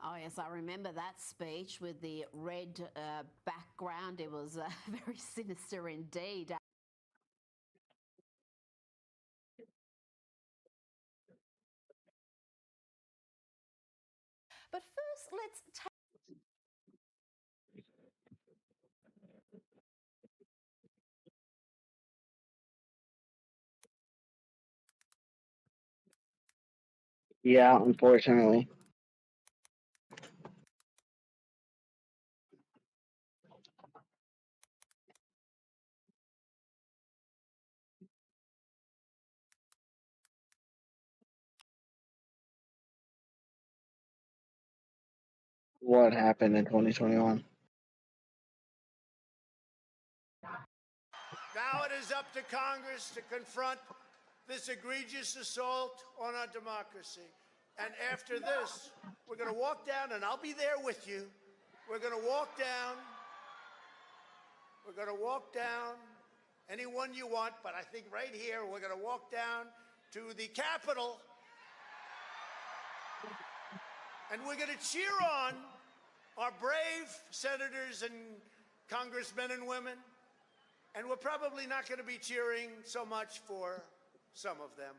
Oh, yes, I remember that speech with the red background. It was very sinister indeed. But first, let's take... Yeah, unfortunately. What happened in 2021? Now it is up to Congress to confront this egregious assault on our democracy. And after this, we're going to walk down, and I'll be there with you. We're going to walk down. We're going to walk down anyone you want, but I think right here, we're going to walk down to the Capitol, and we're going to cheer on our brave senators and congressmen and women. And we're probably not going to be cheering so much for some of them,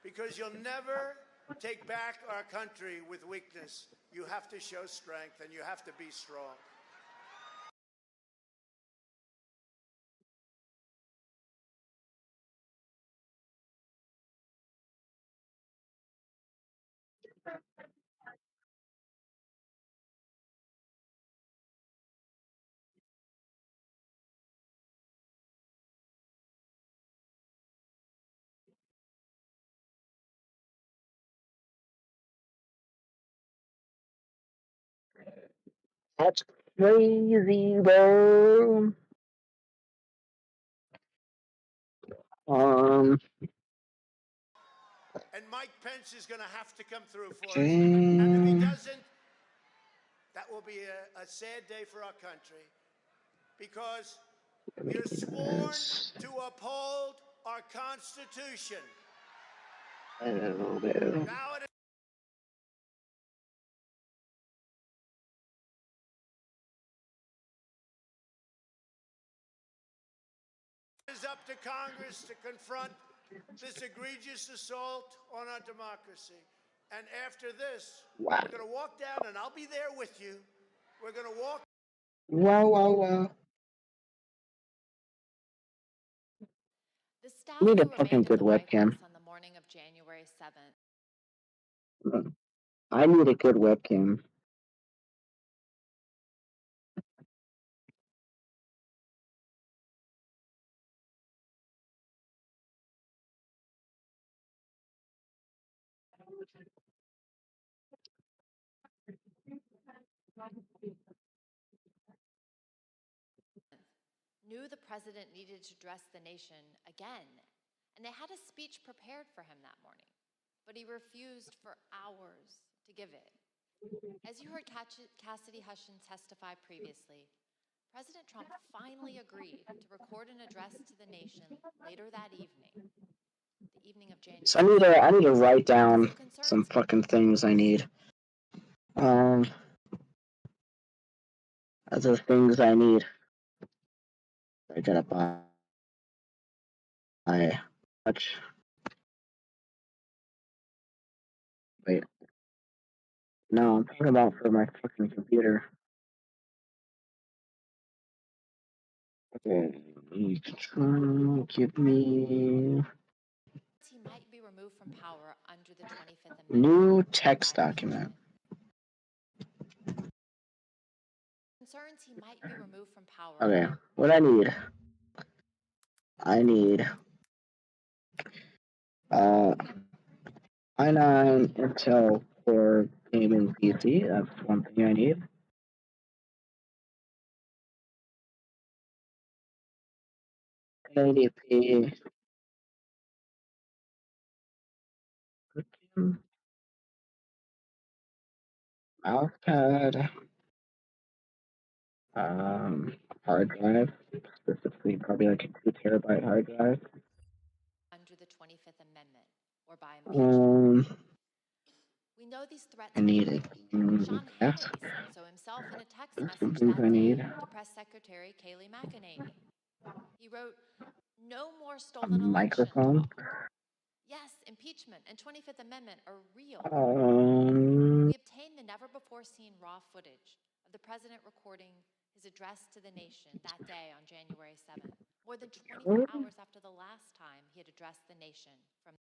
because you'll never take back our country with weakness. You have to show strength, and you have to be strong. That's crazy, bro. And Mike Pence is going to have to come through for us. And if he doesn't, that will be a sad day for our country, because you're sworn to uphold our Constitution. Now it is up to Congress to confront this egregious assault on our democracy. And after this, Wow. we're going to walk down, and I'll be there with you. We're going to walk. Wow, wow, wow. The staff I need a who fucking remained at good the White webcam. House on the morning of January 7th. I need a good webcam. Knew the president needed to address the nation again, and they had a speech prepared for him that morning, but he refused for hours to give it. As you heard Cassidy Hutchinson testify previously, President Trump finally agreed to record an address to the nation later that evening, the evening of January. So I need to write down some fucking things I need. Other things I need. I gotta buy much. Wait. No, I'm talking about for my fucking computer. Okay, give me He might be removed from power under the 25th Amendment. new text document. Concerns he might be removed from power. Okay, what I need i9 Intel Core gaming PC. That's one thing I need. ADP. Mousepad. Hard drive. Specifically, probably like a 2 terabyte hard drive. Under the 25th Amendment or by impeachment. We know these threats I need are it. real. Sean Yes. Hannity said so himself in a text There's some message things that I day need. to Press Secretary Kayleigh McEnany. He wrote, "No more A stolen election microphone. talk. Yes, impeachment and 25th Amendment are real." Um, We obtained the never-before-seen raw footage of the president recording his address to the nation that day on January 7th, more than 24 hours after the last time he had addressed the nation from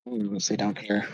honestly don't care.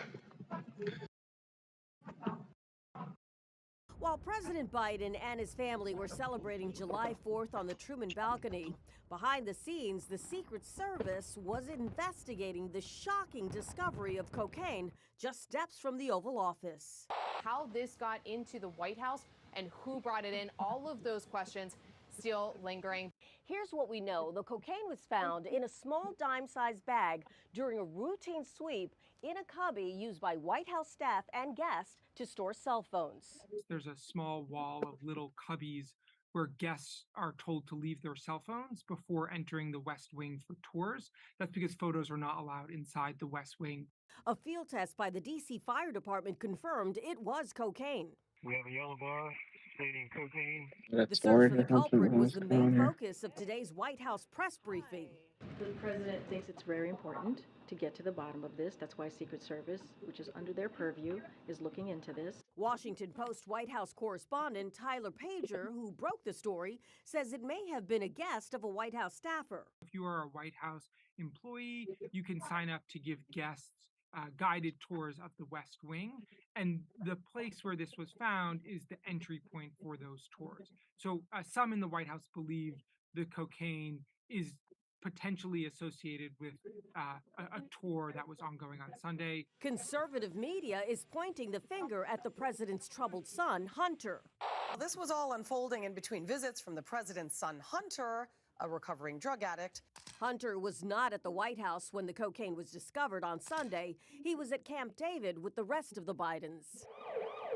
While President Biden and his family were celebrating July 4th on the Truman balcony, behind the scenes, the Secret Service was investigating the shocking discovery of cocaine just steps from the Oval Office. How this got into the White House and who brought it in, all of those questions still lingering. Here's what we know. The cocaine was found in a small dime-sized bag during a routine sweep in a cubby used by White House staff and guests to store cell phones. There's a small wall of little cubbies where guests are told to leave their cell phones before entering the West Wing for tours. That's because photos are not allowed inside the West Wing. A field test by the D.C. Fire Department confirmed it was cocaine. We have a yellow bar stating cocaine. The search for the culprit was the main focus of today's White House press briefing. The president thinks it's very important to get to the bottom of this. That's why Secret Service, which is under their purview, is looking into this. Washington Post White House correspondent Tyler Pager, who broke the story, says it may have been a guest of a White House staffer. If you are a White House employee, you can sign up to give guests guided tours of the West Wing, and the place where this was found is the entry point for those tours. So some in the White House believe the cocaine is potentially associated with a tour that was ongoing on Sunday. Conservative media is pointing the finger at the president's troubled son, Hunter. This was all unfolding in between visits from the president's son, Hunter, a recovering drug addict. Hunter was not at the White House when the cocaine was discovered on Sunday. He was at Camp David with the rest of the Bidens.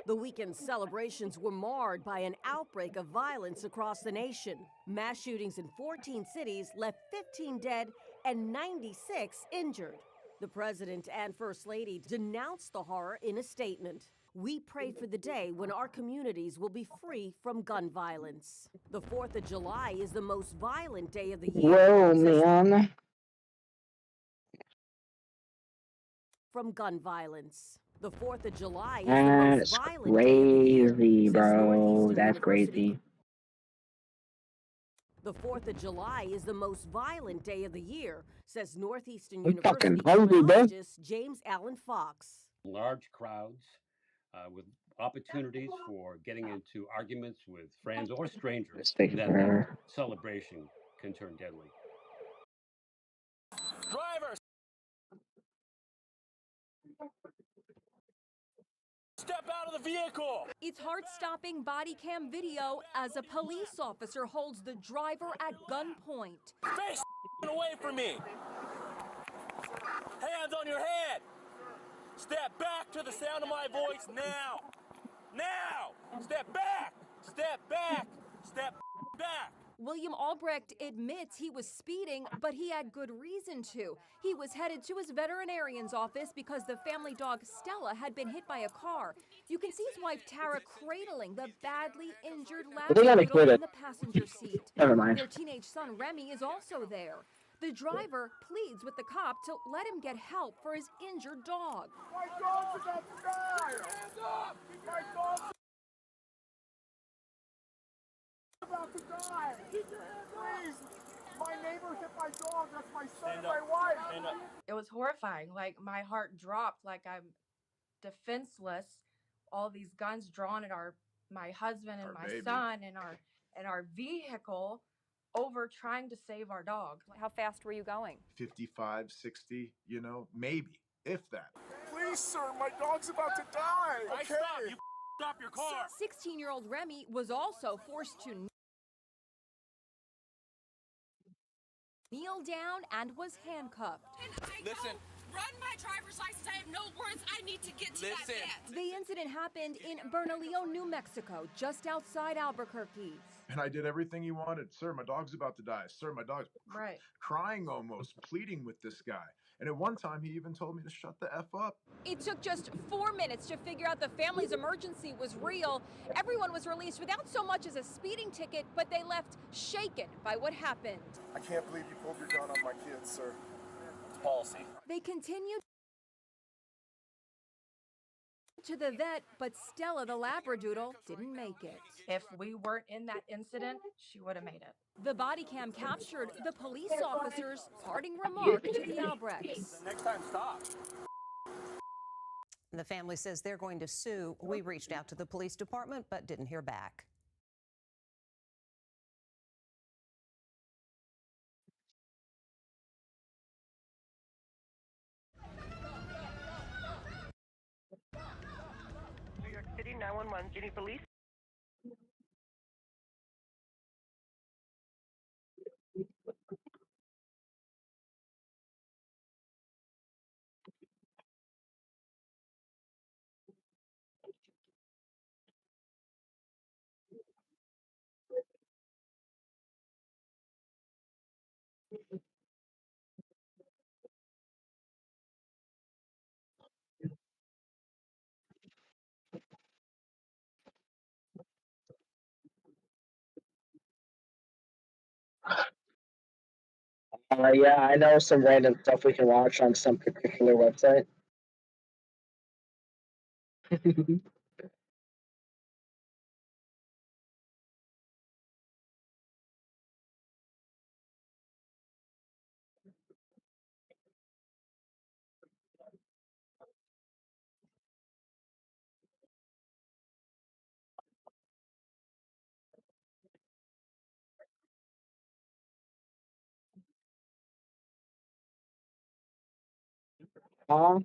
The weekend's celebrations were marred by an outbreak of violence across the nation. Mass shootings in 14 cities left 15 dead and 96 injured. The president and first lady denounced the horror in a statement. We pray for the day when our communities will be free from gun violence. The 4th of July is the most violent day of the year. Whoa, man. From gun violence. The 4th of July is the most That's violent day of the year, crazy, says bro. Northeastern That's University. crazy. The 4th of July is the most violent day of the year, says Northeastern I'm fucking University hungry, bro. criminologist James Allen Fox. Large crowds with opportunities for getting into arguments with friends or strangers, Thank you then for that her. celebration can turn deadly. Drivers, step out of the vehicle. It's heart-stopping body cam video as a police officer holds the driver at gunpoint. Face away from me. Hands on your head. Step back to the sound of my voice now. Now. Step back. Step back. Step back. William Albrecht admits he was speeding, but he had good reason to. He was headed to his veterinarian's office because the family dog Stella had been hit by a car. You can see his wife Tara cradling the badly injured They gotta Labrador quit in it. the passenger seat. Never mind. Their teenage son Remy is also there. The driver pleads with the cop to let him get help for his injured dog. My dog's about to die! Hands up! My dog's about to die! Keep your hands up! Please! My neighbor hit my dog, that's my son and my wife! It was horrifying. Like, my heart dropped, like I'm defenseless. All these guns drawn at my husband and my son and our vehicle over trying to save our dog. How fast were you going? 55, 60, you know, maybe, if that. Please, sir, my dog's about to die! I stop. You stop your car. 16-year-old Remy was also forced to kneel down and was handcuffed. Listen. Run my driver's license. I have no words. I need to get to that vet. The incident happened in Bernalillo, New Mexico, just outside Albuquerque. And I did everything he wanted. Sir, my dog's about to die. Sir, my dog's Right. crying almost, pleading with this guy. And at one time, he even told me to shut the F up. It took just 4 minutes to figure out the family's emergency was real. Everyone was released without so much as a speeding ticket, but they left shaken by what happened. I can't believe you pulled your gun on my kids, sir. It's policy. They continued to the vet, but Stella the Labradoodle didn't make it. If we weren't in that incident, she would have made it. The body cam captured the police officer's parting remark to the Albrechts. Next time, stop. The family says they're going to sue. We reached out to the police department but didn't hear back. New York City 911. Do you need police? Yeah, I know some random stuff we can watch on some particular website. Huh?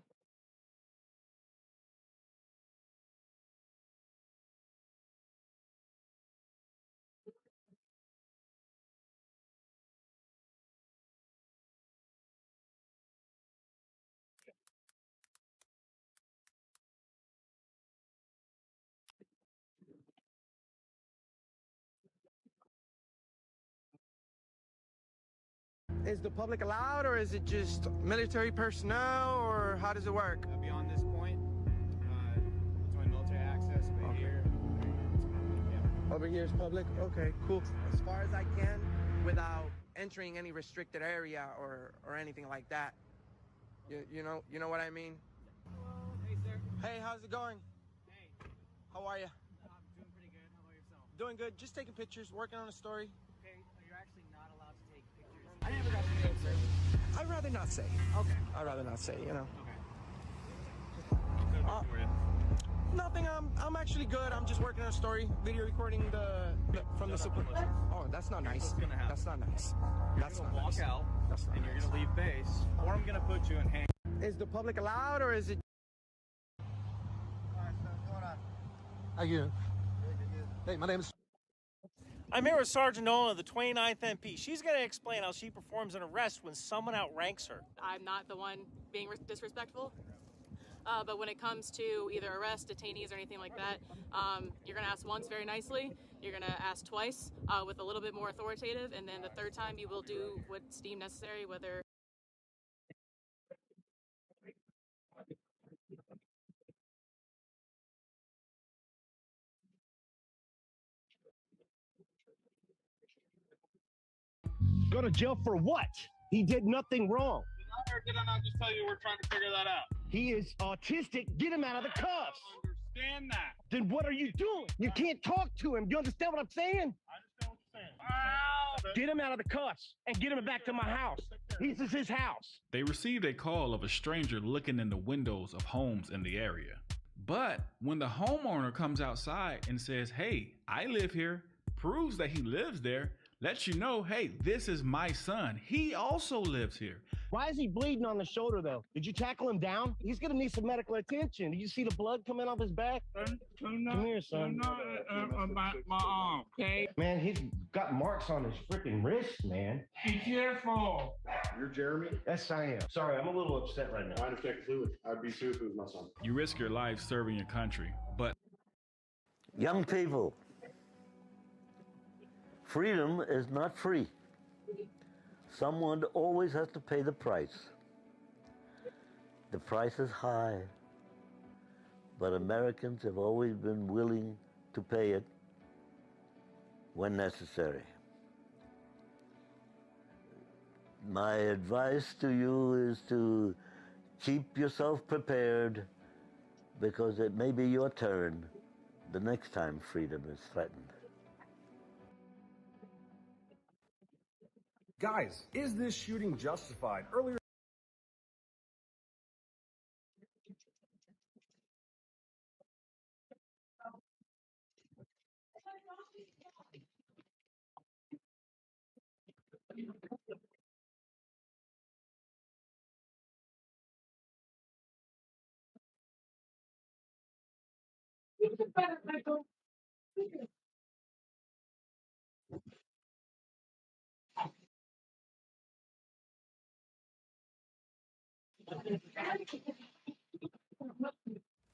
Is the public allowed, or is it just military personnel, or how does it work? Beyond this point, it's only military access, but here, yeah. Over here is public? Okay, cool. As far as I can, without entering any restricted area or anything like that. You know what I mean? Hey, sir. Hey, how's it going? Hey. How are you? I'm doing pretty good. How about yourself? Doing good. Just taking pictures, working on a story. Okay, you're actually not allowed to take pictures. I never got the answer. I'd rather not say. Okay. I'd rather not say, you know. Okay. Nothing. I'm actually good. I'm just working on a story, video recording from the super. Oh, that's not nice. That's not nice. That's not walk nice. out, That's not and you're nice. gonna leave base, or I'm gonna put you in hand. Is the public allowed, or is it? How you? Hey, my name is. I'm here with Sergeant Nolan of the 29th MP. She's going to explain how she performs an arrest when someone outranks her. I'm not the one being disrespectful, but when it comes to either arrest, detainees, or anything like that, you're going to ask once very nicely, you're going to ask twice with a little bit more authoritative, and then the third time you will do what's deemed necessary, whether... Go to jail for what? He did nothing wrong. Did I not just tell you we're trying to figure that out? He is autistic. Get him out of the cuffs. I don't understand that. Then what are you doing? You can't talk to him. You understand what I'm saying? I understand what you're saying. Wow. Get him out of the cuffs and get him back to my house. This is his house. They received a call of a stranger looking in the windows of homes in the area. But when the homeowner comes outside and says, "Hey, I live here," proves that he lives there, lets you know, hey, this is my son. He also lives here. Why is he bleeding on the shoulder, though? Did you tackle him down? He's going to need some medical attention. Did you see the blood coming off his back? Come here, son. My arm, okay? Man, he's got marks on his freaking wrist, man. Be careful. You're Jeremy? Yes, I am. Sorry, I'm a little upset right now. I understand completely. I'd be too if it was my son. You risk your life serving your country, but Young people, freedom is not free. Someone always has to pay the price. The price is high, but Americans have always been willing to pay it when necessary. My advice to you is to keep yourself prepared, because it may be your turn the next time freedom is threatened. Guys, is this shooting justified? Earlier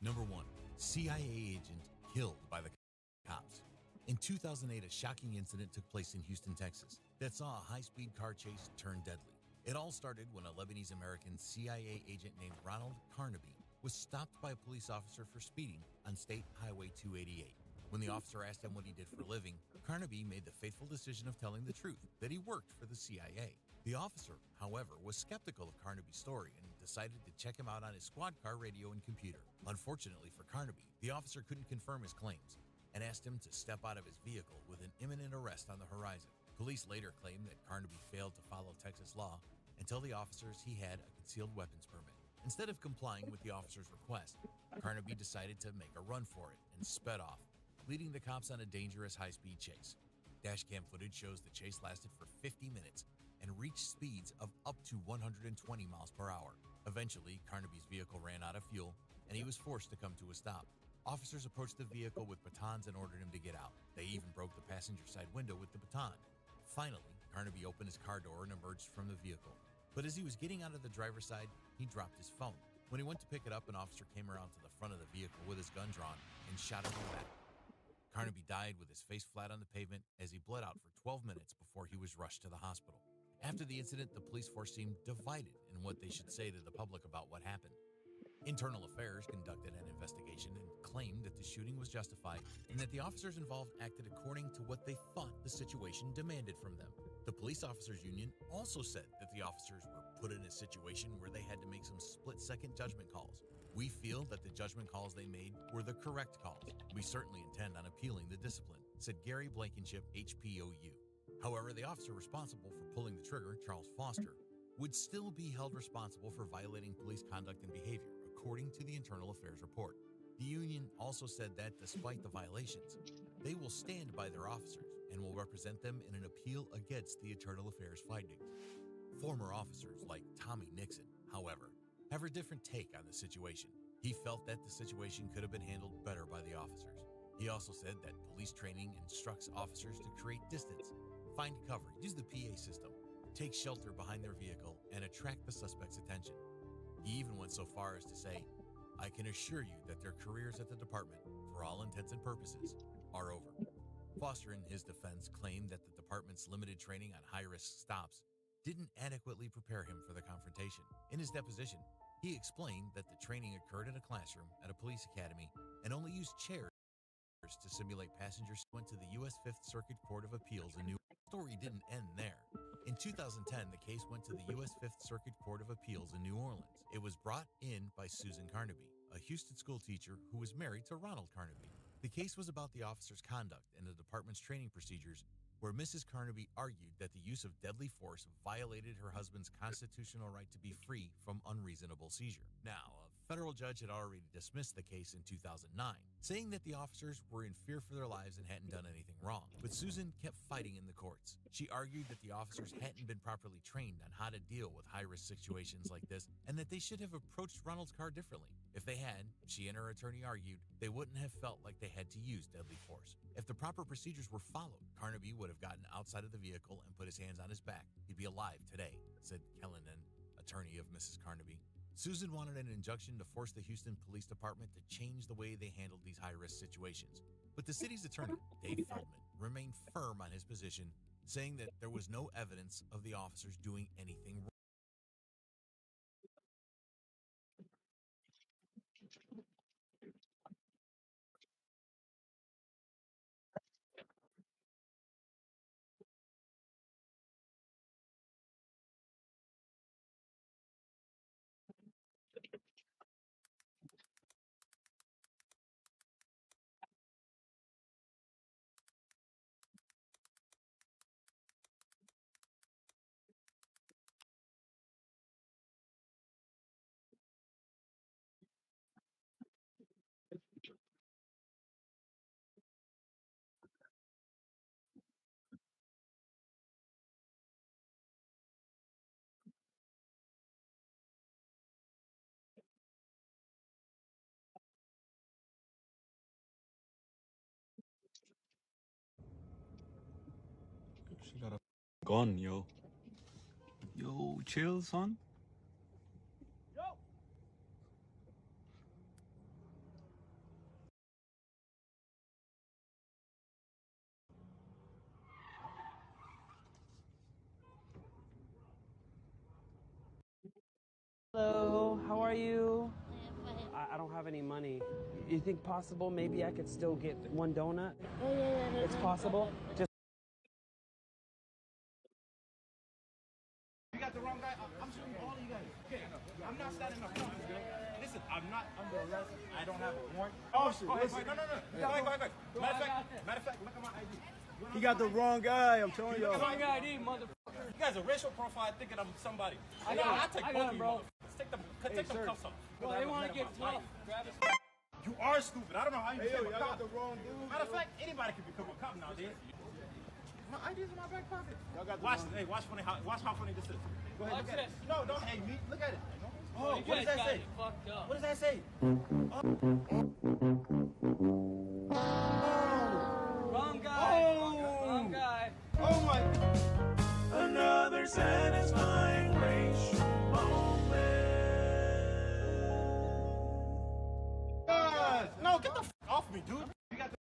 Number 1, CIA agent killed by the cops. In 2008, a shocking incident took place in Houston, Texas, that saw a high-speed car chase turn deadly. It all started when a Lebanese-American CIA agent named Ronald Carnaby was stopped by a police officer for speeding on State Highway 288. When the officer asked him what he did for a living, Carnaby made the fateful decision of telling the truth, that he worked for the CIA. The officer, however, was skeptical of Carnaby's story and decided to check him out on his squad car radio and computer. Unfortunately for Carnaby, the officer couldn't confirm his claims and asked him to step out of his vehicle with an imminent arrest on the horizon. Police later claimed that Carnaby failed to follow Texas law and tell the officers he had a concealed weapons permit. Instead of complying with the officer's request, Carnaby decided to make a run for it and sped off, leading the cops on a dangerous high-speed chase. Dashcam footage shows the chase lasted for 50 minutes and reached speeds of up to 120 miles per hour. Eventually, Carnaby's vehicle ran out of fuel, and he was forced to come to a stop. Officers approached the vehicle with batons and ordered him to get out. They even broke the passenger side window with the baton. Finally, Carnaby opened his car door and emerged from the vehicle. But as he was getting out of the driver's side, he dropped his phone. When he went to pick it up, an officer came around to the front of the vehicle with his gun drawn and shot him in the back. Carnaby died with his face flat on the pavement as he bled out for 12 minutes before he was rushed to the hospital. After the incident, the police force seemed divided in what they should say to the public about what happened. Internal Affairs conducted an investigation and claimed that the shooting was justified and that the officers involved acted according to what they thought the situation demanded from them. The Police Officers Union also said that the officers were put in a situation where they had to make some split-second judgment calls. We feel that the judgment calls they made were the correct calls. We certainly intend on appealing the discipline, said Gary Blankenship, HPOU. However, the officer responsible for pulling the trigger, Charles Foster, would still be held responsible for violating police conduct and behavior, according to the Internal Affairs report. The union also said that despite the violations, they will stand by their officers and will represent them in an appeal against the Internal Affairs findings. Former officers like Tommy Nixon, however, have a different take on the situation. He felt that the situation could have been handled better by the officers. He also said that police training instructs officers to create distance, find cover, use the PA system, take shelter behind their vehicle, and attract the suspect's attention. He even went so far as to say, "I can assure you that their careers at the department, for all intents and purposes, are over." Foster, in his defense, claimed that the department's limited training on high-risk stops didn't adequately prepare him for the confrontation. In his deposition, he explained that the training occurred in a classroom at a police academy and only used chairs to simulate passengers. Went to the U.S. Fifth Circuit Court of Appeals in New York. The story didn't end there. In 2010, the case went to the U.S. Fifth Circuit Court of Appeals in New Orleans. It was brought in by Susan Carnaby, a Houston school teacher who was married to Ronald Carnaby. The case was about the officer's conduct and the department's training procedures, where Mrs. Carnaby argued that the use of deadly force violated her husband's constitutional right to be free from unreasonable seizure. Now, a federal judge had already dismissed the case in 2009, saying that the officers were in fear for their lives and hadn't done anything wrong. But Susan kept fighting in the courts. She argued that the officers hadn't been properly trained on how to deal with high-risk situations like this, and that they should have approached Ronald's car differently. If they had, she and her attorney argued, they wouldn't have felt like they had to use deadly force. If the proper procedures were followed, Carnaby would have gotten outside of the vehicle and put his hands on his back. He'd be alive today, said Kellenen, attorney of Mrs. Carnaby. Susan wanted an injunction to force the Houston Police Department to change the way they handled these high-risk situations. But the city's attorney, Dave Feldman, remained firm on his position, saying that there was no evidence of the officers doing anything wrong. She got a gun, yo. Yo, chill, son. Hello, how are you? I don't have any money. You think possible maybe I could still get one donut? It's possible? Just You got the wrong guy. I'm shooting all of you guys. Okay, I'm not standing up front. Listen, I'm not under arrest. I don't have a warrant. Oh shit! Listen. No. Go ahead. Matter of fact, look at my ID. He got the wrong guy, I'm telling you. Wrong ID, motherfucker. You guys are racial profile thinking I'm somebody. I take both of you, bro. Take them cuffs off. Well, they want to get tough. You are stupid. I don't know how you became a y'all cop. got the wrong dude. Matter of fact, anybody can become a cop nowadays. My ID's in my back pocket. Watch how funny this is. Go ahead, look at it. No, don't hate me. Look at it. Oh, what does that say? What does that say? Wrong guy. Wrong guy. Oh my. Another satisfying racial moment. No, get the f off me, dude. You got the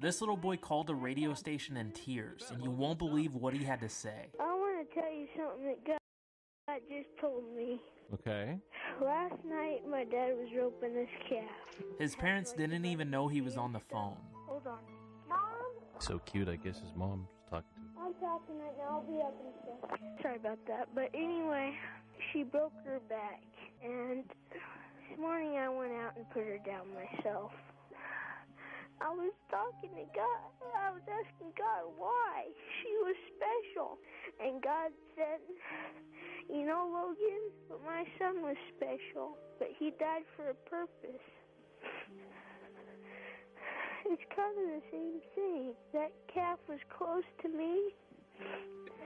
This little boy called the radio station in tears, and you won't believe what he had to say. I want to tell you something that God just told me. Okay. Last night, my dad was roping this calf. His parents didn't even know he was on the phone. Hold on. Mom? So cute, I guess his mom's talking to him. I'm talking right now. I'll be up in a sec. Sorry about that. But anyway, she broke her back. And this morning I went out and put her down myself. I was talking to God. I was asking God why she was special. And God said, you know, Logan, but my son was special, but he died for a purpose. It's kind of the same thing. That calf was close to me,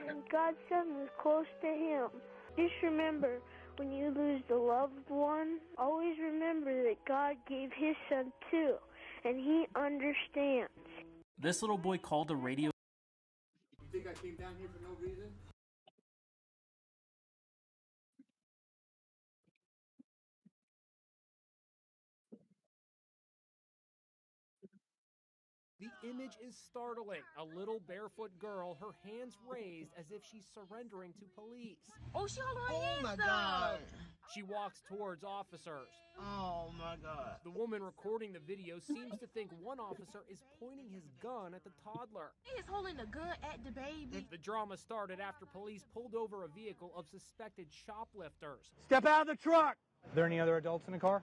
and God's son was close to him. Just remember, when you lose the loved one, always remember that God gave his son too, and he understands. This little boy called the radio. You think I came down here for no reason? The image is startling. A little barefoot girl, her hands raised as if she's surrendering to police. Oh, she holding her hands my up. God. She walks towards officers. Oh my God. The woman recording the video seems to think one officer is pointing his gun at the toddler. He is holding a gun at the baby. The drama started after police pulled over a vehicle of suspected shoplifters. Step out of the truck! Are there any other adults in the car?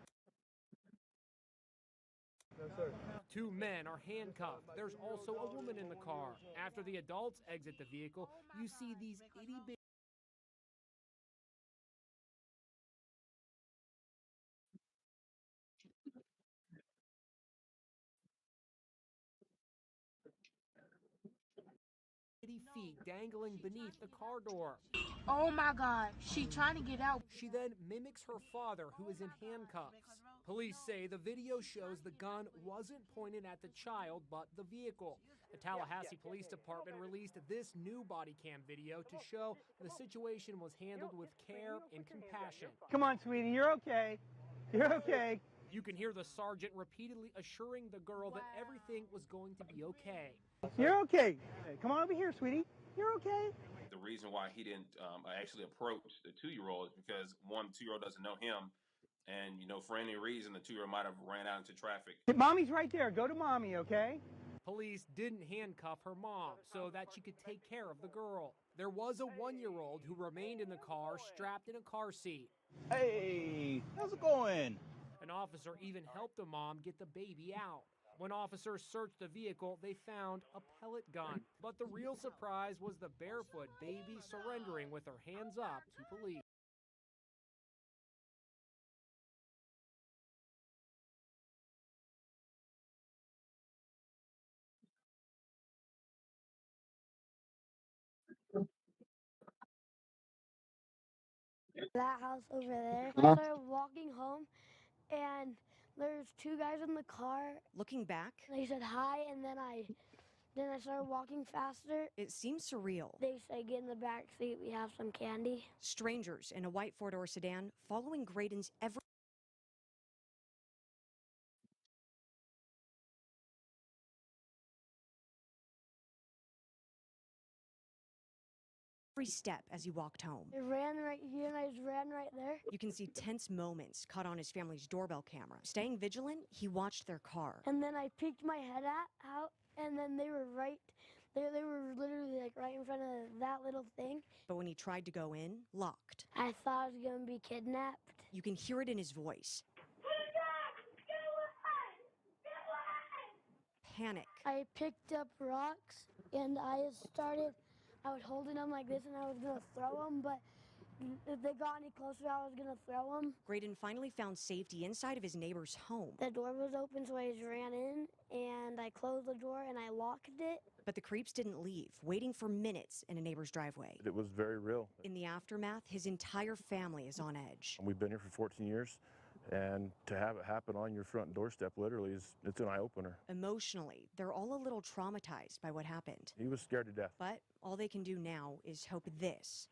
No, sir. Two men are handcuffed. There's also a woman in the car. After the adults exit the vehicle, you see these itty-bitty feet dangling beneath the car door. Oh my God. She trying to get out. She then mimics her father, who is in handcuffs. Police say the video shows the gun wasn't pointed at the child, but the vehicle. The Tallahassee Police Department released this new body cam video to show the situation was handled with care and compassion. Come on, sweetie, you're okay. You're okay. You can hear the sergeant repeatedly assuring the girl that everything was going to be okay. You're okay. Come on over here, sweetie. You're okay. The reason why he didn't actually approach the 2-year-old is because, one, the 2-year-old doesn't know him. And, you know, for any reason, the 2-year-old might have ran out into traffic. Mommy's right there. Go to mommy, okay? Police didn't handcuff her mom so that she could take care of the girl. There was a 1-year-old who remained in the car strapped in a car seat. Hey, how's it going? An officer even helped the mom get the baby out. When officers searched the vehicle, they found a pellet gun. But the real surprise was the barefoot baby surrendering with her hands up to police. That house over there. Huh? I started walking home, and there's two guys in the car. Looking back, They said hi, and then I started walking faster. it seems surreal. They said, get in the back seat, we have some candy. Strangers in a white four-door sedan following Graydon's every step as he walked home. I ran right here, and I just ran right there. You can see tense moments caught on his family's doorbell camera. Staying vigilant, he watched their car. And then I peeked my head out, and then they were they were literally like right in front of that little thing. But when he tried to go in, locked. I thought I was gonna be kidnapped. You can hear it in his voice. Panic. I picked up rocks, and I was holding them like this, and I was gonna throw them, but if they got any closer, I was gonna throw them. Graydon finally found safety inside of his neighbor's home. The door was open, so I just ran in, and I closed the door, and I locked it. But the creeps didn't leave, waiting for minutes in a neighbor's driveway. It was very real. In the aftermath, his entire family is on edge. We've been here for 14 years, and to have it happen on your front doorstep literally it's an eye-opener. Emotionally, they're all a little traumatized by what happened. He was scared to death. But all they can do now is hope this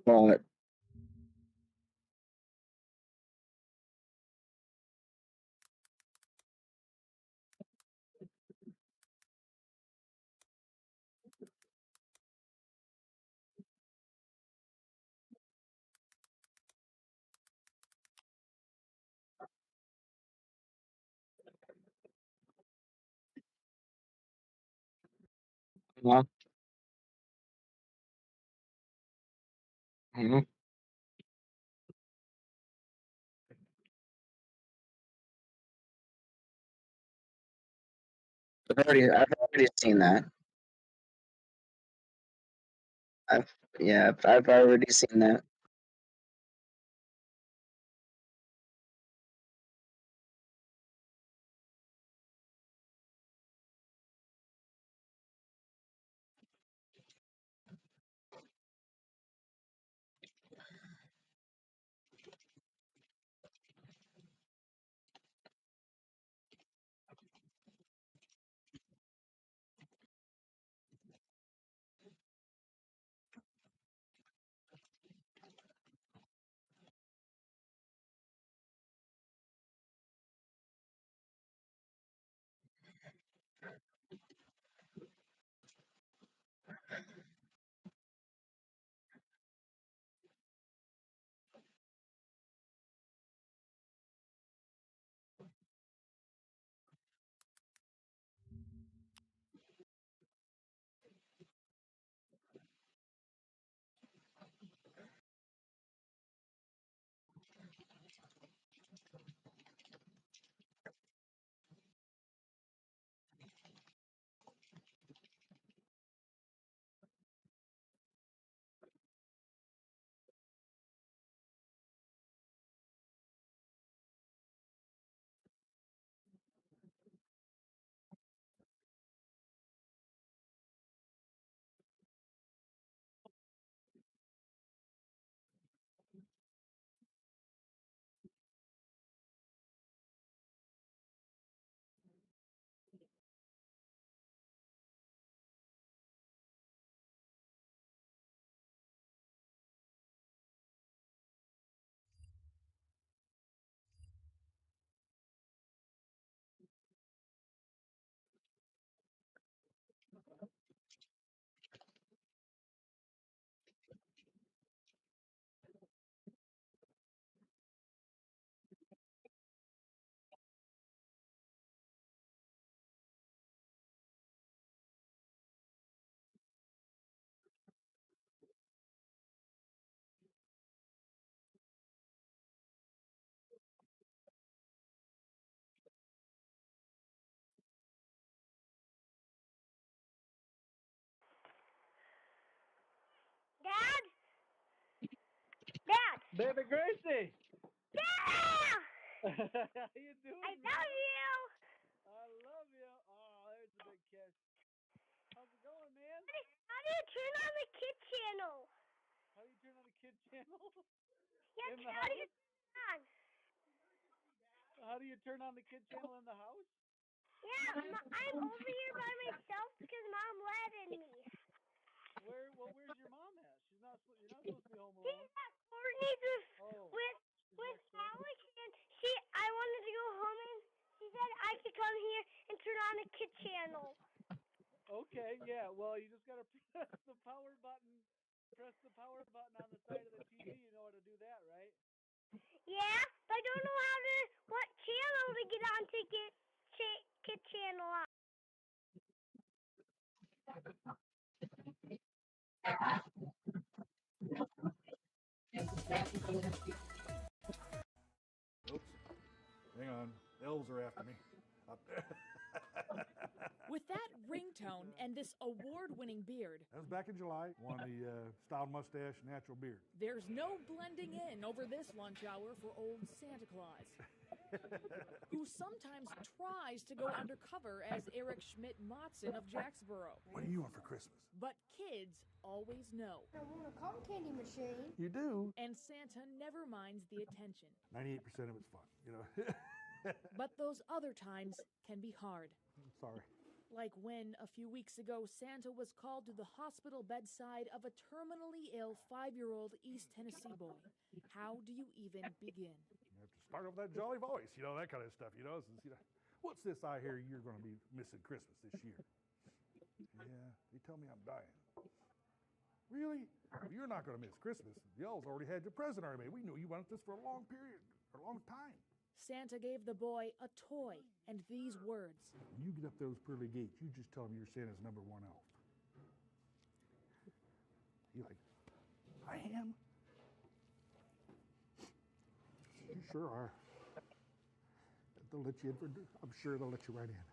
But yeah. Mhm. I've already seen that. I've already seen that. Dad? Dad! Baby Gracie! Dad! How you doing, I man? love you! I love you. Oh, there's a big kiss. How's it going, man? How do you turn on the kid channel? How do you turn on the kid channel? Yeah, In the how do you house? turn on? How do you turn on the kid channel in the house? Yeah, I'm over here by myself because Mom let in me. Where's your mom at? You're not supposed to be home alone. She's at Courtney's Oh, with Alex, and I wanted to go home, and she said I could come here and turn on the kid channel. okay, yeah. Well, you just gotta press the power button. Press the power button on the side of the TV. You know how to do that, right? Yeah, but I don't know what channel to get on to get kid channel on. Oops. Hang on. Elves are after me. Up there. With that ringtone and this award-winning beard, That was back in July. Won the styled mustache, natural beard. there's no blending in over this lunch hour for old Santa Claus, who sometimes tries to go undercover as Eric Schmidt-Matson of Jacksboro. What do you want for Christmas? But kids always know. I want a cotton candy machine. You do? And Santa never minds the attention. 98% of it's fun, you know. But those other times can be hard. Sorry. Like when, a few weeks ago, Santa was called to the hospital bedside of a terminally ill 5-year-old East Tennessee boy. How do you even begin? You have to start off with that jolly voice, you know, that kind of stuff, you know. Since, you know, what's this I hear you're going to be missing Christmas this year? Yeah, they tell me I'm dying. Really? Well, you're not going to miss Christmas. Y'all's already had your present already made. We knew you wanted this for a long period, a long time. Santa gave the boy a toy and these words. When you get up those pearly gates, you just tell him you're Santa's #1 elf. He's like, I am? You sure are. They'll let you in for, I'm sure they'll let you right in.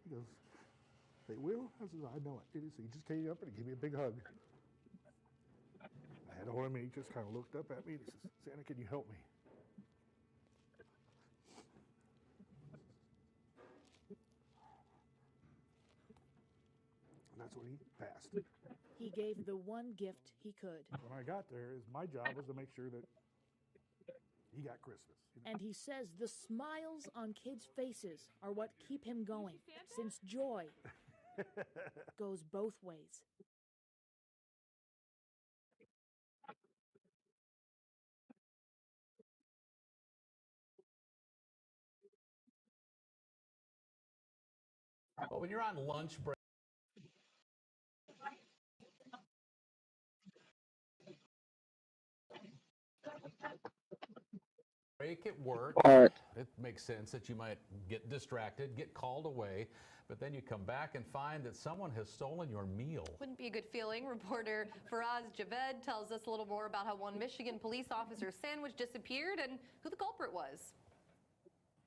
He goes, they will? I says, I know it. So he just came up and he gave me a big hug. I had to hold him and he just kind of looked up at me and he says, Santa, can you help me? And that's when he passed. He gave the one gift he could. When I got there, my job was to make sure that he got Christmas. You know? And he says the smiles on kids' faces are what keep him going, since joy goes both ways. Well, when you're on lunch break, at work, it makes sense that you might get distracted, get called away, but then you come back and find that someone has stolen your meal. Wouldn't be a good feeling. Reporter FamousJesse tells us a little more about how one Michigan police officer's sandwich disappeared and who the culprit was.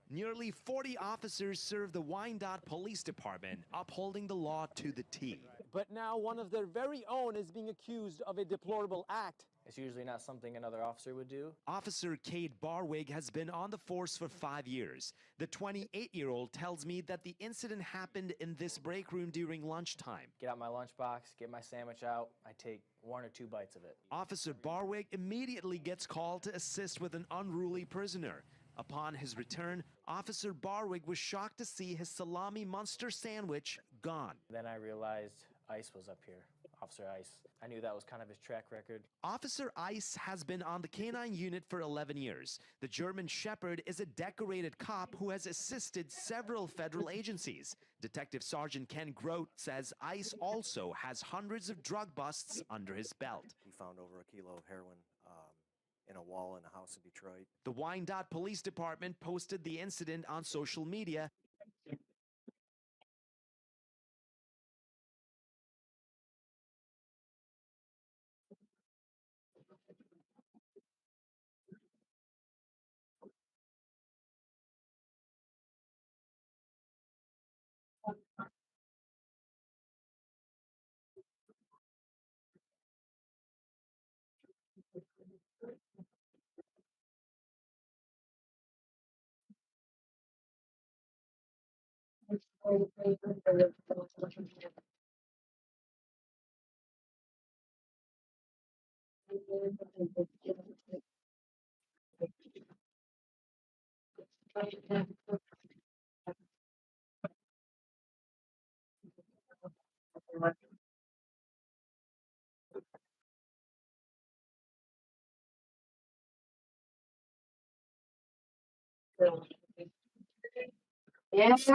Nearly 40 officers serve the Wyandotte Police Department, upholding the law to the T. But now one of their very own is being accused of a deplorable act. It's usually not something another officer would do. Officer Cade Barwig has been on the force for 5 years. The 28-year-old tells me that the incident happened in this break room during lunchtime. Get out my lunchbox, get my sandwich out. I take 1 or 2 bites of it. Officer Barwig immediately gets called to assist with an unruly prisoner. Upon his return, Officer Barwig was shocked to see his salami Munster sandwich gone. Then I realized Ice was up here. Officer Ice. I knew that was kind of his track record. Officer Ice has been on the K-9 unit for 11 years. The German Shepherd is a decorated cop who has assisted several federal agencies. Detective Sergeant Ken Grote says Ice also has hundreds of drug busts under his belt. He found over a kilo of heroin in a wall in a house in Detroit. The Wyandotte Police Department posted the incident on social media. Yes.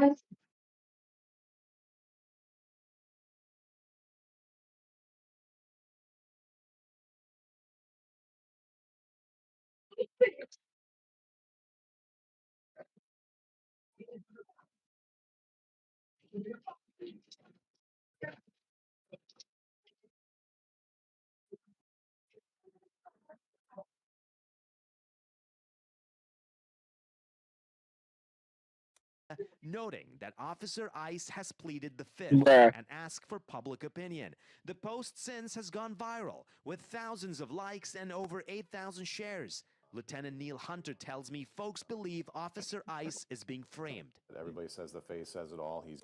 Noting that Officer Ice has pleaded the fifth Bruh. and asked for public opinion. The post since has gone viral, with thousands of likes and over 8,000 shares. Lieutenant Neil Hunter tells me folks believe Officer Ice is being framed. Everybody says the face says it all. He's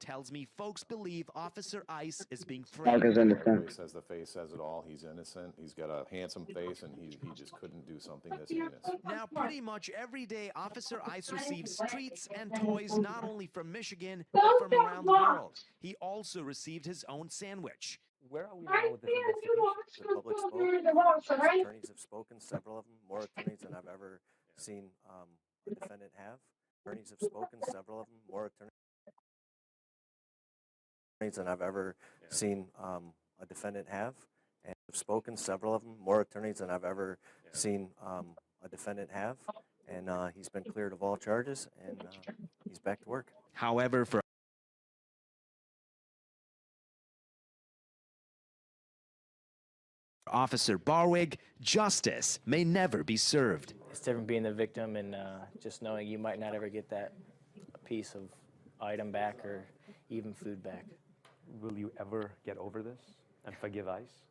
tells me folks believe Officer Ice is being Dog framed. is innocent. Everybody says the face says it all. He's innocent. He's got a handsome face, and he just couldn't do something this heinous. Now, pretty much every day, Officer Ice receives treats and toys not only from Michigan, but from around the world. He also received his own sandwich. Where are we now with this investigation? The public spoke. Attorneys have spoken, several of them, more attorneys than I've ever seen a defendant have. Attorneys have spoken, several of them, more attorneys than I've ever seen a defendant have. And have spoken, several of them, more attorneys than I've ever seen a defendant have. And he's been cleared of all charges, and he's back to work. However, for Officer Barwig, justice may never be served. It's different being the victim and just knowing you might not ever get that piece of item back or even food back. Will you ever get over this and forgive Ice?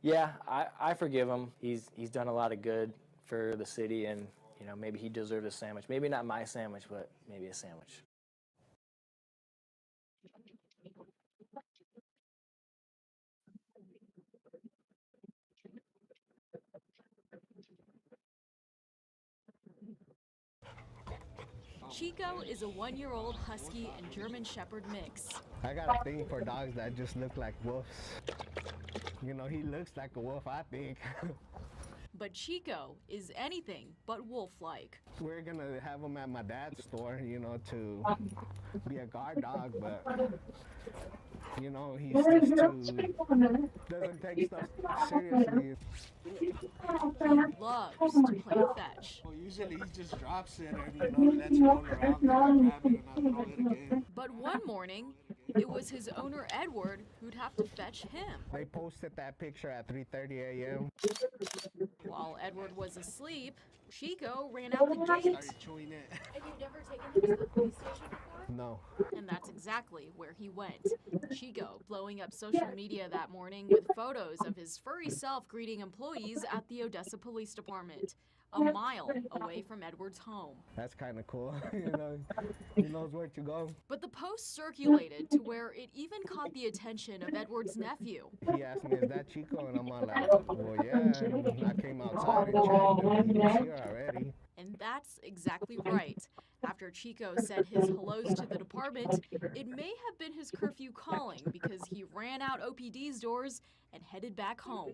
Yeah, I forgive him. He's done a lot of good for the city, and you know, maybe he deserves a sandwich. Maybe not my sandwich, but maybe a sandwich. Chico is a 1-year-old Husky and German Shepherd mix. I got a thing for dogs that just look like wolves. You know, he looks like a wolf, I think. But Chico is anything but wolf-like. We're gonna have him at my dad's store, you know, to be a guard dog, but you know, he's just too, doesn't take stuff seriously. He loves to play fetch. Well, usually he just drops it and, you know, lets it roll around, and I grab it and I throw it again. But one morning, it was his owner Edward who'd have to fetch him. They posted that picture at 3:30 a.m. While Edward was asleep, Chico ran out the gate. Started chewing it. And you've never taken him to the police station before? No. And that's exactly where he went. Chico blowing up social media that morning with photos of his furry self greeting employees at the Odessa Police Department, a mile away from Edward's home. That's kind of cool. You know, he knows where to go. But the post circulated to where it even caught the attention of Edward's nephew. He asked me, is that Chico? And I'm all like, well, yeah. And I came outside and checked, and he was here already. And that's exactly right. After Chico said his hellos to the department, it may have been his curfew calling because he ran out OPD's doors and headed back home.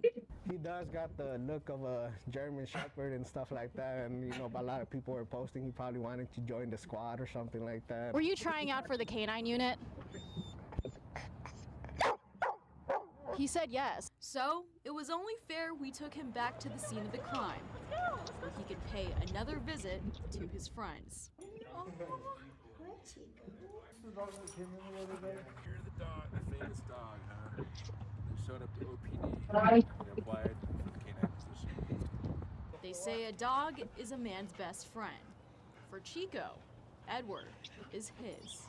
He does got the look of a German Shepherd and stuff like that, and you know, a lot of people were posting he probably wanted to join the squad or something like that. Were you trying out for the canine unit? He said yes. So, it was only fair we took him back to the scene of the crime, where he could pay another visit to his friends. You're the dog, the famous dog, huh? They showed up to OPD and applied for the canine position. They say a dog is a man's best friend. For Chico, Edward is his.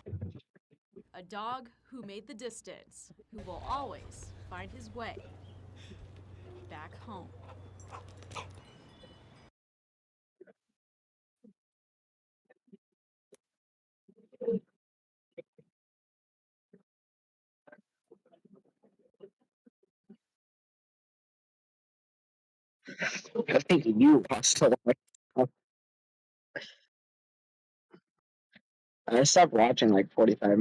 A dog who made the distance, who will always find his way back home. I think you watched a lot. I stopped watching like 45 minutes.